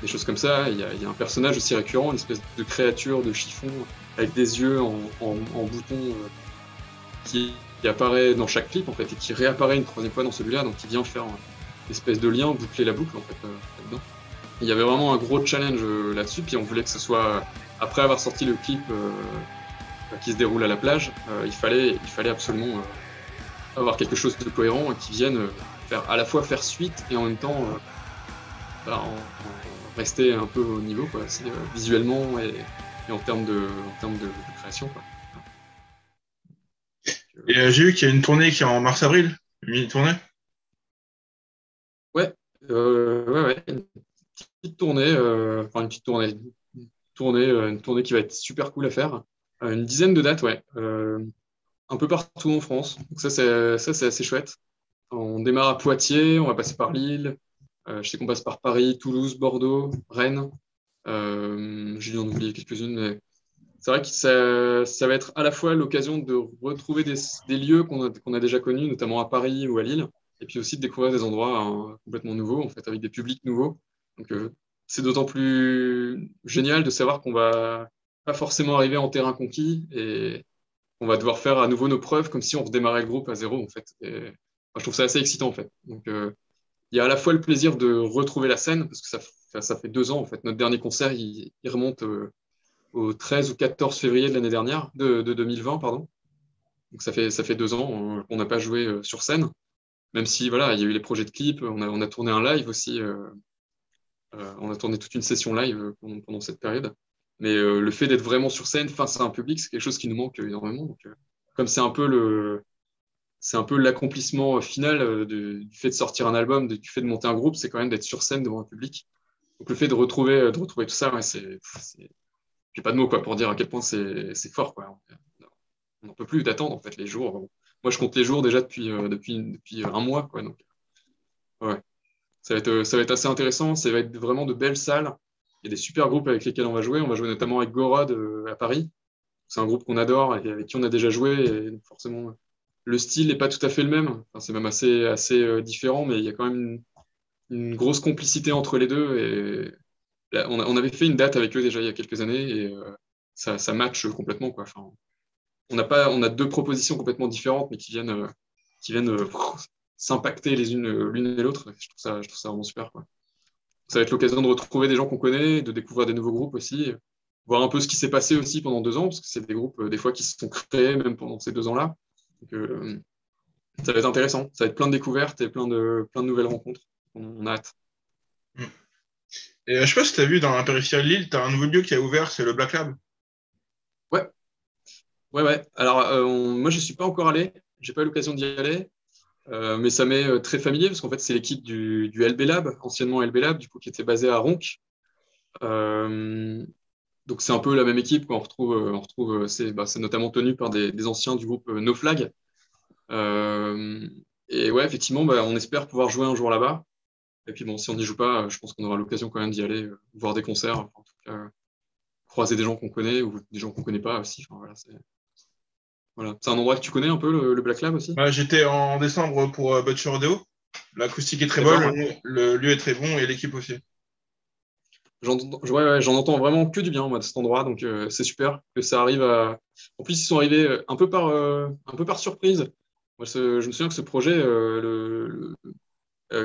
des choses comme ça. Il y a un personnage aussi récurrent, une espèce de créature de chiffon avec des yeux en bouton qui apparaît dans chaque clip en fait et qui réapparaît une troisième fois dans celui-là, donc qui vient faire une espèce de lien, boucler la boucle en fait là-dedans. Il y avait vraiment un gros challenge là-dessus, puis on voulait que ce soit après avoir sorti le clip qui se déroule à la plage, il fallait absolument avoir quelque chose de cohérent et qui vienne à la fois faire suite et en même temps rester un peu au niveau quoi, visuellement et en termes de création quoi. Et j'ai vu qu'il y a une tournée qui est en mars-avril, une mini-tournée. Ouais, une petite tournée, une tournée qui va être super cool à faire. Une dizaine de dates, ouais, un peu partout en France. Donc ça c'est assez chouette. On démarre à Poitiers, on va passer par Lille. Je sais qu'on passe par Paris, Toulouse, Bordeaux, Rennes. J'ai dû en oublier quelques-unes, mais c'est vrai que ça va être à la fois l'occasion de retrouver des lieux qu'on a déjà connus, notamment à Paris ou à Lille, et puis aussi de découvrir des endroits complètement nouveaux, en fait, avec des publics nouveaux. Donc, c'est d'autant plus génial de savoir qu'on va pas forcément arriver en terrain conquis et on va devoir faire à nouveau nos preuves comme si on redémarrait le groupe à zéro, en fait. Et, moi, je trouve ça assez excitant, en fait. Donc, il y a à la fois le plaisir de retrouver la scène, parce que ça fait 2 ans, en fait. Notre dernier concert, il remonte au 13 ou 14 février de l'année dernière, de 2020, pardon. Donc ça fait 2 ans qu'on n'a pas joué sur scène, même si voilà, il y a eu les projets de clips, on a tourné un live aussi, on a tourné toute une session live pendant cette période. Mais le fait d'être vraiment sur scène face à un public, c'est quelque chose qui nous manque énormément. Donc, comme c'est un peu l'accomplissement final du fait de sortir un album, du fait de monter un groupe, c'est quand même d'être sur scène devant un public. Donc le fait de retrouver tout ça, ouais, j'ai pas de mots quoi, pour dire à quel point c'est fort. Quoi. On n'en peut plus d'attendre en fait, les jours. Moi, je compte les jours déjà depuis un mois. Quoi, donc, ouais. Ça va être assez intéressant. Ça va être vraiment de belles salles. Il y a des super groupes avec lesquels on va jouer. On va jouer notamment avec Gorod à Paris. C'est un groupe qu'on adore et avec qui on a déjà joué. Et donc forcément, le style n'est pas tout à fait le même. Enfin, c'est même assez différent, mais il y a quand même une grosse complicité entre les deux. Et là, on avait fait une date avec eux déjà il y a quelques années et ça match complètement, quoi. Enfin, on a deux propositions complètement différentes, mais qui viennent s'impacter l'une et l'autre. Je trouve ça vraiment super, quoi. Ça va être l'occasion de retrouver des gens qu'on connaît, de découvrir des nouveaux groupes aussi, voir un peu ce qui s'est passé aussi pendant 2 ans, parce que c'est des groupes, des fois, qui se sont créés même pendant ces 2 ans-là. Donc, ça va être intéressant. Ça va être plein de découvertes et plein de nouvelles rencontres. On a hâte. Mm. Et je sais pas si tu as vu dans la périphérie de Lille, tu as un nouveau lieu qui a ouvert, c'est le Black Lab. Ouais, ouais, ouais. Alors, moi, je ne suis pas encore allé. J'ai pas eu l'occasion d'y aller. Mais ça m'est très familier parce qu'en fait, c'est l'équipe du LB Lab, anciennement LB Lab, du coup, qui était basée à Ronc. Euh, donc, c'est un peu la même équipe qu'on retrouve. C'est notamment tenu par des anciens du groupe No Flag. Euh, et ouais, effectivement, bah, on espère pouvoir jouer un jour là-bas. Et puis bon, si on n'y joue pas, je pense qu'on aura l'occasion quand même d'y aller, voir des concerts, enfin, en tout cas, croiser des gens qu'on connaît ou des gens qu'on connaît pas aussi. Enfin, voilà. C'est un endroit que tu connais un peu, le Black Lab aussi? J'étais en décembre pour Butcher Rodeo. L'acoustique est très bonne, D'accord, ouais. le lieu est très bon et l'équipe aussi. J'en entends vraiment que du bien, moi, de cet endroit, donc c'est super que ça arrive à. En plus, ils sont arrivés un peu par surprise. Moi, je me souviens que ce projet,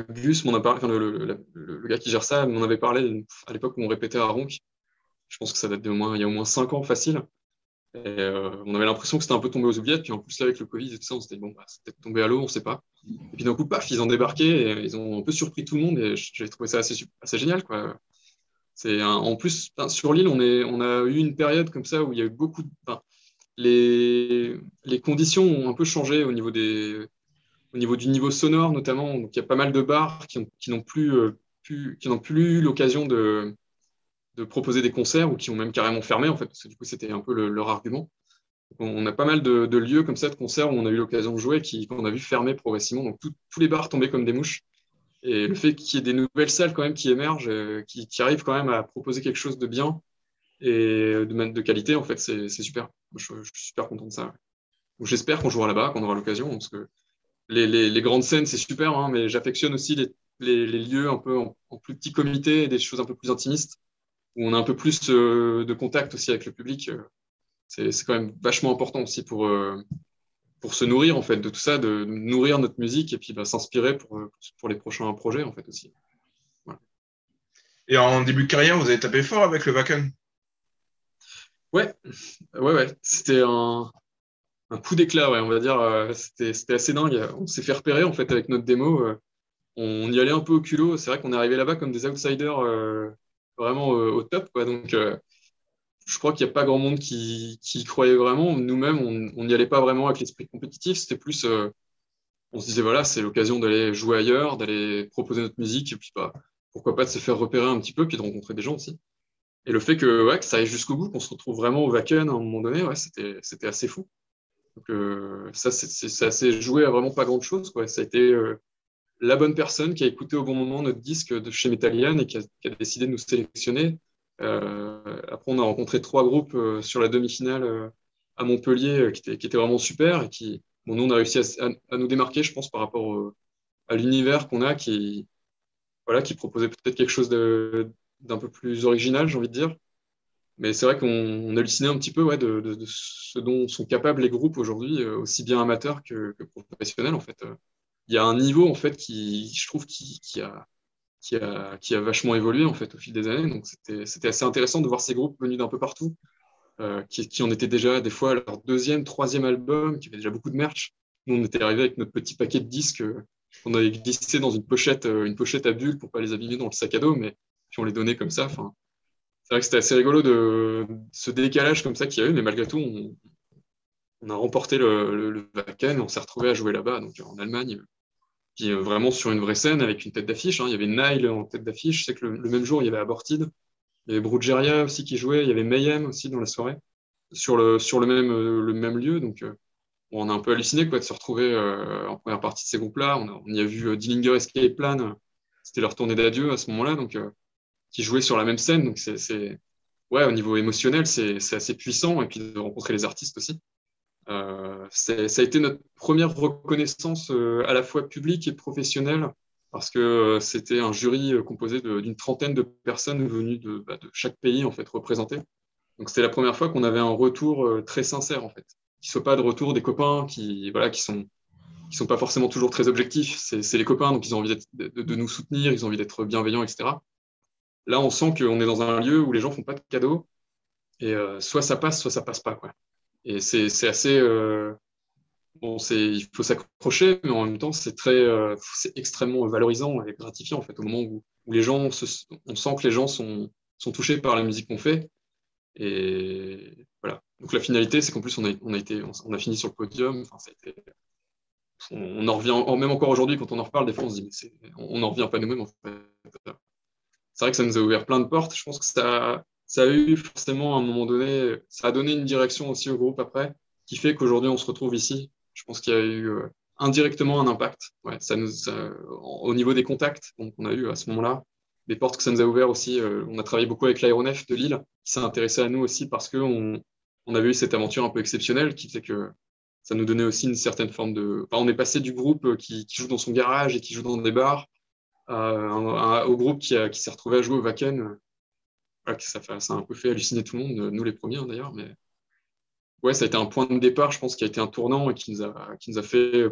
Gus m'en a parlé, enfin, le gars qui gère ça m'en avait parlé à l'époque où on répétait à Ronc. Je pense que ça date il y a au moins 5 ans facile. Et on avait l'impression que c'était un peu tombé aux oubliettes. Puis en plus, là, avec le Covid et tout ça, on s'était dit, bon, bah, c'est peut-être tombé à l'eau, on ne sait pas. Et puis d'un coup, paf, ils ont débarqué et ils ont un peu surpris tout le monde. Et j'ai trouvé ça assez génial, quoi. En plus, enfin, sur l'île, on a eu une période comme ça où il y a eu enfin, les conditions ont un peu changé au niveau du niveau sonore, notamment. Donc, il y a pas mal de bars qui n'ont plus, qui n'ont plus eu l'occasion de proposer des concerts ou qui ont même carrément fermé, en fait, parce que du coup, c'était un peu leur argument. Donc, on a pas mal de lieux comme ça, de concerts où on a eu l'occasion de jouer, qu'on a vu fermer progressivement. Donc, tous les bars tombaient comme des mouches. Et le fait qu'il y ait des nouvelles salles quand même qui émergent, qui arrivent quand même à proposer quelque chose de bien et de qualité, en fait, c'est super. Moi, je suis super content de ça. Ouais. Donc, j'espère qu'on jouera là-bas, qu'on aura l'occasion, parce que les grandes scènes, c'est super, hein, mais j'affectionne aussi les lieux un peu en plus petit comité, des choses un peu plus intimistes, où on a un peu plus de contact aussi avec le public. C'est quand même vachement important aussi pour se nourrir en fait de tout ça, de nourrir notre musique et puis bah, s'inspirer pour les prochains projets en fait aussi. Voilà. Et en début de carrière, vous avez tapé fort avec le Wacken. Ouais, ouais, ouais. C'était un coup d'éclat, ouais, on va dire. C'était assez dingue. On s'est fait repérer en fait avec notre démo. On y allait un peu au culot. C'est vrai qu'on est arrivé là-bas comme des outsiders vraiment au top, quoi. Donc je crois qu'il n'y a pas grand monde qui y croyait vraiment. Nous-mêmes, on n'y allait pas vraiment avec l'esprit compétitif. C'était plus, on se disait, voilà, c'est l'occasion d'aller jouer ailleurs, d'aller proposer notre musique, et puis bah, pourquoi pas de se faire repérer un petit peu, puis de rencontrer des gens aussi. Et le fait que ça aille jusqu'au bout, qu'on se retrouve vraiment au Wacken à un moment donné, ouais, c'était assez fou. Donc ça, c'est assez joué à vraiment pas grand-chose, quoi. Ça a été la bonne personne qui a écouté au bon moment notre disque de chez Metallian et qui a décidé de nous sélectionner. Après, on a rencontré 3 groupes sur la demi-finale à Montpellier qui étaient vraiment super et bon, nous, on a réussi à nous démarquer, je pense, par rapport à l'univers qu'on a voilà, qui proposait peut-être quelque chose d'un peu plus original, j'ai envie de dire. Mais c'est vrai qu'on hallucinait un petit peu ouais, de ce dont sont capables les groupes aujourd'hui, aussi bien amateurs que professionnels, en fait. Il y a un niveau, en fait, je trouve, qui a vachement évolué, en fait, au fil des années. Donc, c'était assez intéressant de voir ces groupes venus d'un peu partout, qui en étaient déjà, des fois, à leur deuxième, troisième album, qui avaient déjà beaucoup de merch. Nous, on était arrivés avec notre petit paquet de disques qu'on avait glissé dans une pochette à bulles pour pas les abîmer dans le sac à dos, mais puis on les donnait comme ça. Enfin, c'est vrai que c'était assez rigolo de ce décalage comme ça qu'il y a eu, mais malgré tout, on a remporté le Wacken et on s'est retrouvé à jouer là-bas, donc en Allemagne. Puis vraiment sur une vraie scène avec une tête d'affiche. Hein. Il y avait Nile en tête d'affiche. Je sais que le même jour, il y avait Aborted. Il y avait Brugeria aussi qui jouait. Il y avait Mayhem aussi dans la soirée, sur le même lieu. Donc, bon, on a un peu halluciné quoi, de se retrouver en première partie de ces groupes-là. On y a vu Dillinger Escape Plan. C'était leur tournée d'adieu à ce moment-là, donc qui jouaient sur la même scène. Donc, ouais, au niveau émotionnel, c'est assez puissant. Et puis de rencontrer les artistes aussi. Ça a été notre première reconnaissance à la fois publique et professionnelle, parce que c'était un jury composé d'une trentaine de personnes venues de chaque pays en fait représentés. Donc c'était la première fois qu'on avait un retour très sincère en fait, qui soit pas de retour des copains qui sont pas forcément toujours très objectifs. C'est les copains, donc ils ont envie de nous soutenir, ils ont envie d'être bienveillants, etc. Là, on sent qu'on est dans un lieu où les gens font pas de cadeaux et soit ça passe pas quoi. Et c'est assez bon, il faut s'accrocher, mais en même temps, c'est extrêmement valorisant et gratifiant en fait, au moment où les gens on sent que les gens sont touchés par la musique qu'on fait. Et voilà. Donc la finalité, c'est qu'en plus, on a fini sur le podium. Enfin, on en revient, même encore aujourd'hui, quand on en reparle, des fois, on se dit, mais on n'en revient pas nous-mêmes. En fait. C'est vrai que ça nous a ouvert plein de portes. Je pense que ça a eu forcément, à un moment donné, ça a donné une direction aussi au groupe après, qui fait qu'aujourd'hui, on se retrouve ici. Je pense qu'il y a eu indirectement un impact. Ouais, au niveau des contacts qu'on a eu à ce moment-là, des portes que ça nous a ouvert aussi. On a travaillé beaucoup avec l'aéronef de Lille, qui s'est intéressé à nous aussi parce qu'on avait eu cette aventure un peu exceptionnelle qui fait que ça nous donnait aussi une certaine forme de. Enfin, on est passé du groupe qui joue dans son garage et qui joue dans des bars au groupe qui s'est retrouvé à jouer au Wacken. Voilà, ça a un peu fait halluciner tout le monde, nous les premiers d'ailleurs. Mais ouais, ça a été un point de départ, je pense, qui a été un tournant et qui nous a fait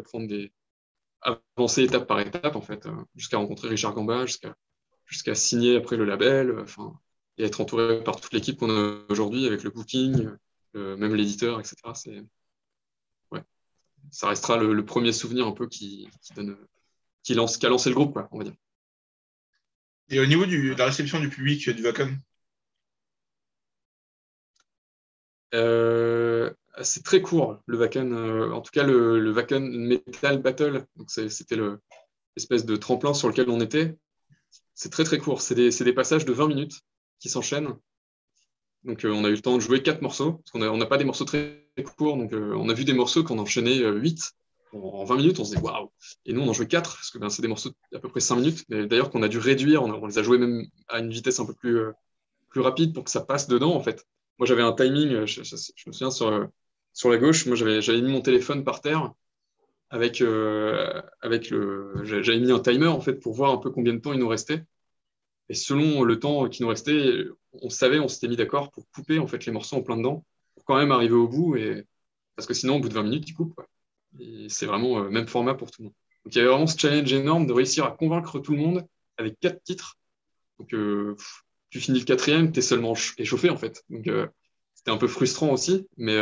avancer étape par étape, en fait, jusqu'à rencontrer Richard Gamba, jusqu'à signer après le label, et être entouré par toute l'équipe qu'on a aujourd'hui avec le booking, même l'éditeur, etc. Ouais, ça restera le premier souvenir un peu qui a lancé le groupe, quoi, on va dire. Et au niveau de la réception du public du Wacken? C'est très court, le Wacken. En tout cas, le Wacken Metal Battle, donc c'était l'espèce de tremplin sur lequel on était. C'est très très court. C'est des passages de 20 minutes qui s'enchaînent. Donc on a eu le temps de jouer 4 morceaux, parce qu'on n'a pas des morceaux très, très courts. Donc on a vu des morceaux qu'on enchaînait 8 en 20 minutes. On se dit waouh! Et nous, on en jouait 4, parce que c'est des morceaux d'à peu près 5 minutes. Mais d'ailleurs, qu'on a dû réduire. On les a joués même à une vitesse un peu plus rapide pour que ça passe dedans, en fait. Moi, j'avais un timing, je me souviens, sur la gauche, moi, j'avais mis mon téléphone par terre j'avais mis un timer, en fait, pour voir un peu combien de temps il nous restait. Et selon le temps qui nous restait, on s'était mis d'accord pour couper, en fait, les morceaux en plein dedans, pour quand même arriver au bout, parce que sinon, au bout de 20 minutes, tu coupes, quoi. Et c'est vraiment le même format pour tout le monde. Donc, il y avait vraiment ce challenge énorme de réussir à convaincre tout le monde avec 4 titres. Donc, tu finis le 4e, tu es seulement échauffé, en fait. Donc, c'était un peu frustrant aussi, mais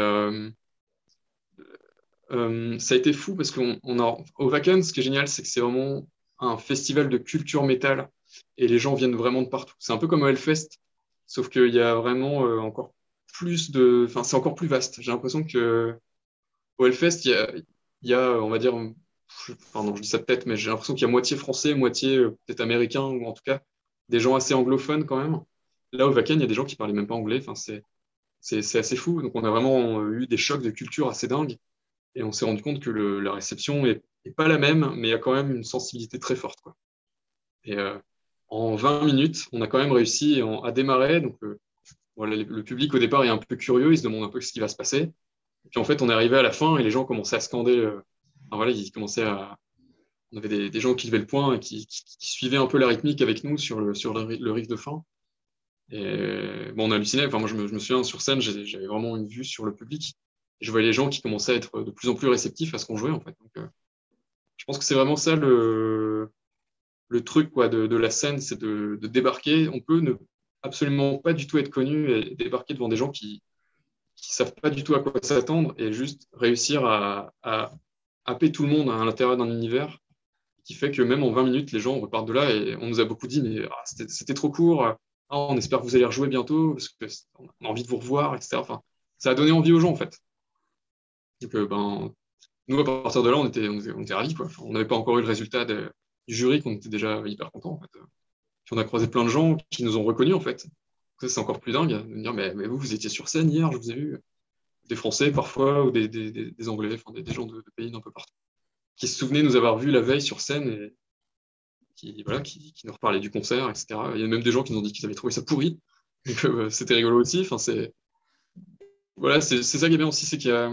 ça a été fou parce au Wacken, ce qui est génial, c'est que c'est vraiment un festival de culture métal et les gens viennent vraiment de partout. C'est un peu comme au Hellfest, sauf qu'il y a vraiment encore plus de. Enfin, c'est encore plus vaste. J'ai l'impression que au Hellfest, il y a, on va dire, pardon, je dis ça de tête, mais j'ai l'impression qu'il y a moitié français, moitié peut-être américain, ou en tout cas des gens assez anglophones quand même. Là, au Wacken, il y a des gens qui parlaient même pas anglais. Enfin, c'est assez fou. Donc, on a vraiment eu des chocs de culture assez dingues. Et on s'est rendu compte que la réception est pas la même, mais il y a quand même une sensibilité très forte, quoi. Et en 20 minutes, on a quand même réussi à démarrer. Donc, voilà, le public, au départ, est un peu curieux. Il se demande un peu ce qui va se passer. Et puis, en fait, on est arrivé à la fin et les gens commençaient à scander. Enfin, voilà, on avait des gens qui levaient le poing et qui suivaient un peu la rythmique avec nous sur le riff de fin. Et bon, on hallucinait. Enfin, moi, je me souviens, sur scène, j'avais vraiment une vue sur le public. Et je voyais les gens qui commençaient à être de plus en plus réceptifs à ce qu'on jouait, en fait. Donc, je pense que c'est vraiment ça le truc, quoi, de la scène, c'est de débarquer. On peut ne absolument pas du tout être connu et débarquer devant des gens qui savent pas du tout à quoi s'attendre et juste réussir à happer tout le monde à l'intérieur d'un univers qui fait que même en 20 minutes, les gens repartent de là et on nous a beaucoup dit, mais c'était trop court, on espère que vous allez rejouer bientôt, parce qu'on a envie de vous revoir, etc. Enfin, ça a donné envie aux gens, en fait. Donc, nous, à partir de là, on était ravis, quoi. Enfin, on n'avait pas encore eu le résultat du jury, qu'on était déjà hyper contents, en fait. Puis on a croisé plein de gens qui nous ont reconnus, en fait. Ça, c'est encore plus dingue, de me dire, mais vous étiez sur scène hier, je vous ai vu. Des Français, parfois, ou des Anglais, enfin, des gens de pays d'un peu partout, qui se souvenaient de nous avoir vus la veille sur scène et qui nous reparlaient du concert, etc. Il y a même des gens qui nous ont dit qu'ils avaient trouvé ça pourri. Donc, c'était rigolo aussi. Enfin, voilà, c'est ça qui est bien aussi, c'est qu'il y a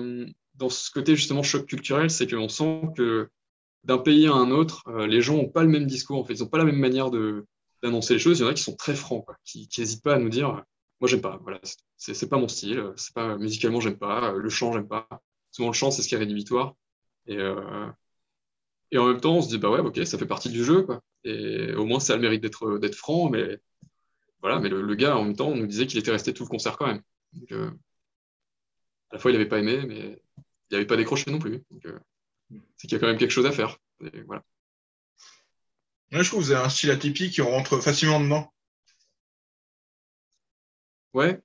dans ce côté justement choc culturel, c'est qu'on sent que d'un pays à un autre, les gens n'ont pas le même discours, en fait, ils n'ont pas la même manière d'annoncer les choses. Il y en a qui sont très francs, quoi, qui n'hésitent pas à nous dire, moi j'aime pas, voilà, c'est pas mon style, c'est pas musicalement j'aime pas, le chant j'aime pas. Souvent le chant c'est ce qui est rédhibitoire. Et, et en même temps on se dit bah ouais ok ça fait partie du jeu quoi. Et au moins ça a le mérite d'être franc, mais voilà, mais le gars en même temps on nous disait qu'il était resté tout le concert quand même. Donc, à la fois il n'avait pas aimé, mais il n'avait pas décroché non plus. Donc, c'est qu'il y a quand même quelque chose à faire. Et voilà. Moi, je trouve que vous avez un style atypique et on rentre facilement dedans. Ouais,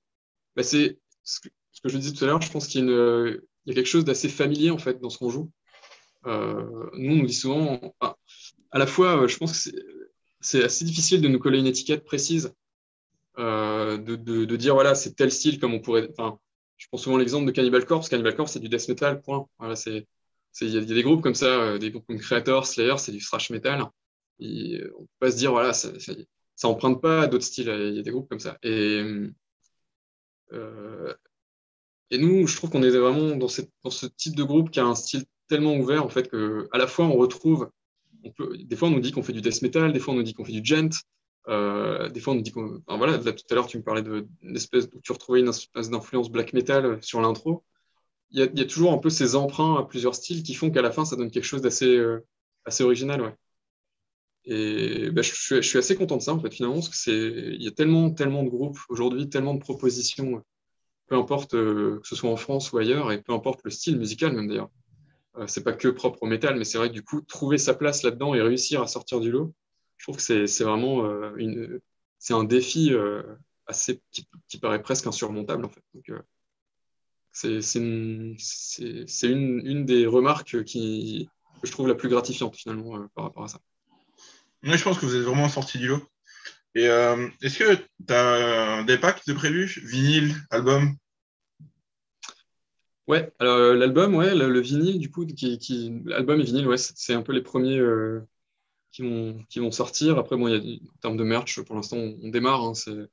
bah c'est ce que je disais tout à l'heure, je pense il y a quelque chose d'assez familier en fait dans ce qu'on joue. Nous, on nous dit souvent, enfin, à la fois, je pense que c'est assez difficile de nous coller une étiquette précise, de dire voilà, c'est tel style comme on pourrait. Enfin, je pense souvent à l'exemple de Cannibal Corpse. Cannibal Corpse, c'est du death metal, point. Voilà, il y a des groupes comme ça, des groupes comme Creator, Slayer, c'est du thrash metal. On peut pas se dire voilà, ça emprunte pas à d'autres styles. Il y a des groupes comme ça. Euh, et nous, je trouve qu'on est vraiment dans ce type de groupe qui a un style tellement ouvert en fait que à la fois on retrouve, des fois on nous dit qu'on fait du death metal, des fois on nous dit qu'on fait du gent, des fois on nous dit qu'on, enfin, voilà, là, tout à l'heure tu me parlais d'une espèce où tu retrouvais une espèce d'influence black metal sur l'intro. Il y a toujours un peu ces emprunts à plusieurs styles qui font qu'à la fin ça donne quelque chose assez original, ouais. Et bah, je suis assez content de ça en fait finalement parce que il y a tellement de groupes aujourd'hui, tellement de propositions peu importe que ce soit en France ou ailleurs, et peu importe le style musical même d'ailleurs. C'est pas que propre au métal, mais c'est vrai que du coup, trouver sa place là-dedans et réussir à sortir du lot, je trouve que c'est vraiment c'est un défi qui paraît presque insurmontable en fait. Donc, une des remarques que je trouve la plus gratifiante finalement par rapport à ça. Moi, je pense que vous êtes vraiment sorti du lot. Et est-ce que tu as des packs de prévus? Vinyle, album? Ouais, alors l'album, ouais, le vinyle, du coup, l'album et vinyle, ouais, c'est un peu les premiers qui vont sortir. Après, bon, en termes de merch, pour l'instant, on démarre. Hein, je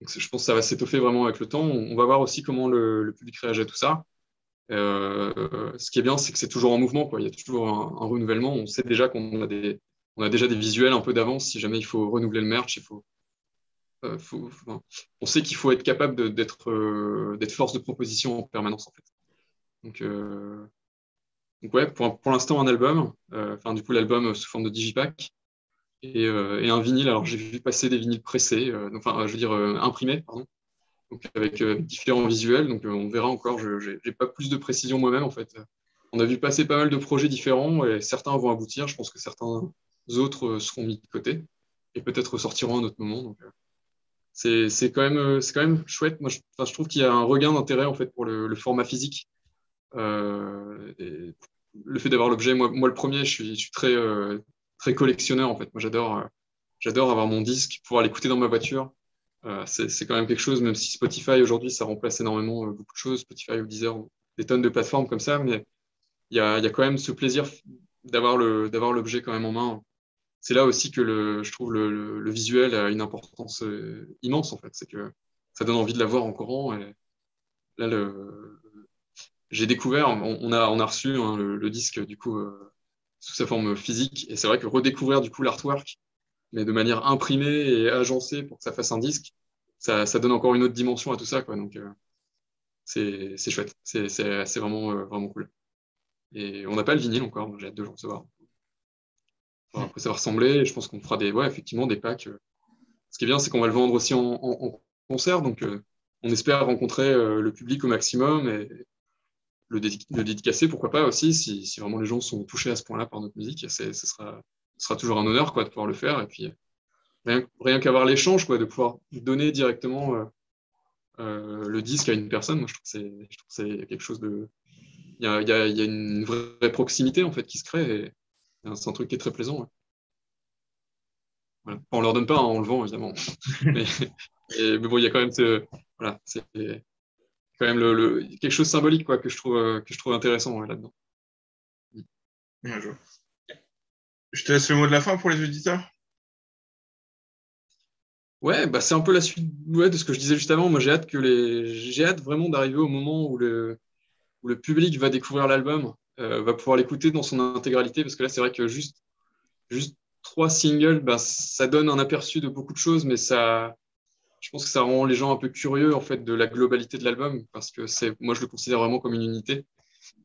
pense que ça va s'étoffer vraiment avec le temps. On va voir aussi comment le public réagit à tout ça. Ce qui est bien, c'est que c'est toujours en mouvement, quoi. Il y a toujours un renouvellement. On sait déjà on a déjà des visuels un peu d'avance. Si jamais il faut renouveler le merch, enfin, on sait qu'il faut être capable d'être force de proposition en permanence, en fait. Donc, ouais, pour l'instant, un album. Enfin, du coup, l'album sous forme de digipack. Et un vinyle. Alors, j'ai vu passer des vinyles pressés, enfin, je veux dire imprimés, pardon, donc avec différents visuels. Donc, on verra encore. Je n'ai pas plus de précision moi-même, en fait. On a vu passer pas mal de projets différents et certains vont aboutir. Je pense que certains autres seront mis de côté et peut-être sortiront à un autre moment. Donc, c'est quand même chouette. Moi, enfin, je trouve qu'il y a un regain d'intérêt en fait pour le format physique. Et le fait d'avoir l'objet, moi le premier, je suis très collectionneur en fait. Moi j'adore avoir mon disque, pouvoir l'écouter dans ma voiture. C'est quand même quelque chose, même si Spotify aujourd'hui ça remplace énormément beaucoup de choses, Spotify ou Deezer, des tonnes de plateformes comme ça, mais il y a quand même ce plaisir d'avoir l'objet quand même en main. C'est là aussi que je trouve le visuel a une importance immense en fait. C'est que ça donne envie de l'avoir en grand. Et là, j'ai découvert, on a reçu hein, le disque du coup sous sa forme physique, et c'est vrai que redécouvrir du coup l'artwork, mais de manière imprimée et agencée pour que ça fasse un disque, ça donne encore une autre dimension à tout ça, quoi. Donc c'est chouette, c'est vraiment vraiment cool. Et on n'a pas le vinyle encore, donc j'ai hâte de le recevoir. Voir à quoi ça va ressembler, et je pense qu'on fera ouais, effectivement des packs. Ce qui est bien, c'est qu'on va le vendre aussi en concert, donc on espère rencontrer le public au maximum et le dédicacer, pourquoi pas aussi, si vraiment les gens sont touchés à ce point-là par notre musique, ce sera toujours un honneur quoi, de pouvoir le faire. Et puis, rien qu'avoir l'échange, quoi, de pouvoir donner directement le disque à une personne, moi, je trouve que c'est quelque chose de. Il y a une vraie proximité en fait, qui se crée, et c'est un truc qui est très plaisant. Ouais. Voilà. On ne leur donne pas, hein, on le vend, évidemment. mais bon, il y a quand même voilà, c'est quand même quelque chose de symbolique quoi, que je trouve intéressant ouais, là-dedans. Ouais, je te laisse le mot de la fin pour les auditeurs. Ouais, bah c'est un peu la suite ouais, de ce que je disais juste avant. Moi, j'ai hâte vraiment d'arriver au moment où où le public va découvrir l'album, va pouvoir l'écouter dans son intégralité, parce que là, c'est vrai que juste 3 singles, ben, ça donne un aperçu de beaucoup de choses, mais je pense que ça rend les gens un peu curieux en fait de la globalité de l'album, parce que moi, je le considère vraiment comme une unité.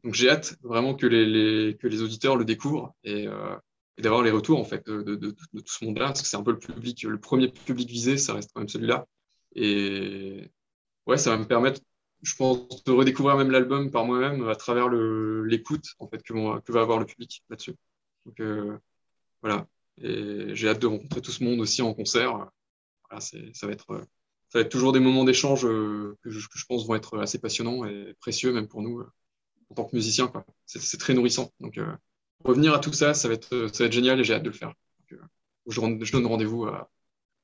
Donc j'ai hâte vraiment que les auditeurs le découvrent et d'avoir les retours en fait de tout ce monde-là, parce que c'est un peu le premier public visé, ça reste quand même celui-là. Et ouais, ça va me permettre, je pense, de redécouvrir même l'album par moi-même à travers l'écoute en fait que va avoir le public là-dessus. Donc voilà. Et j'ai hâte de rencontrer tout ce monde aussi en concert. Voilà, ça va être toujours des moments d'échange que je pense vont être assez passionnants et précieux même pour nous en tant que musiciens, quoi. C'est très nourrissant. Donc revenir à tout ça, ça va être génial et j'ai hâte de le faire. Donc, je donne rendez-vous à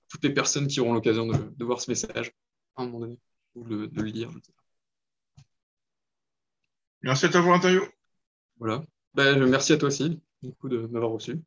toutes les personnes qui auront l'occasion de voir ce message à un moment donné ou de le lire. Je ne sais pas. Merci à toi pour l'interview. Voilà. Ben, merci à toi aussi du coup, de m'avoir reçu.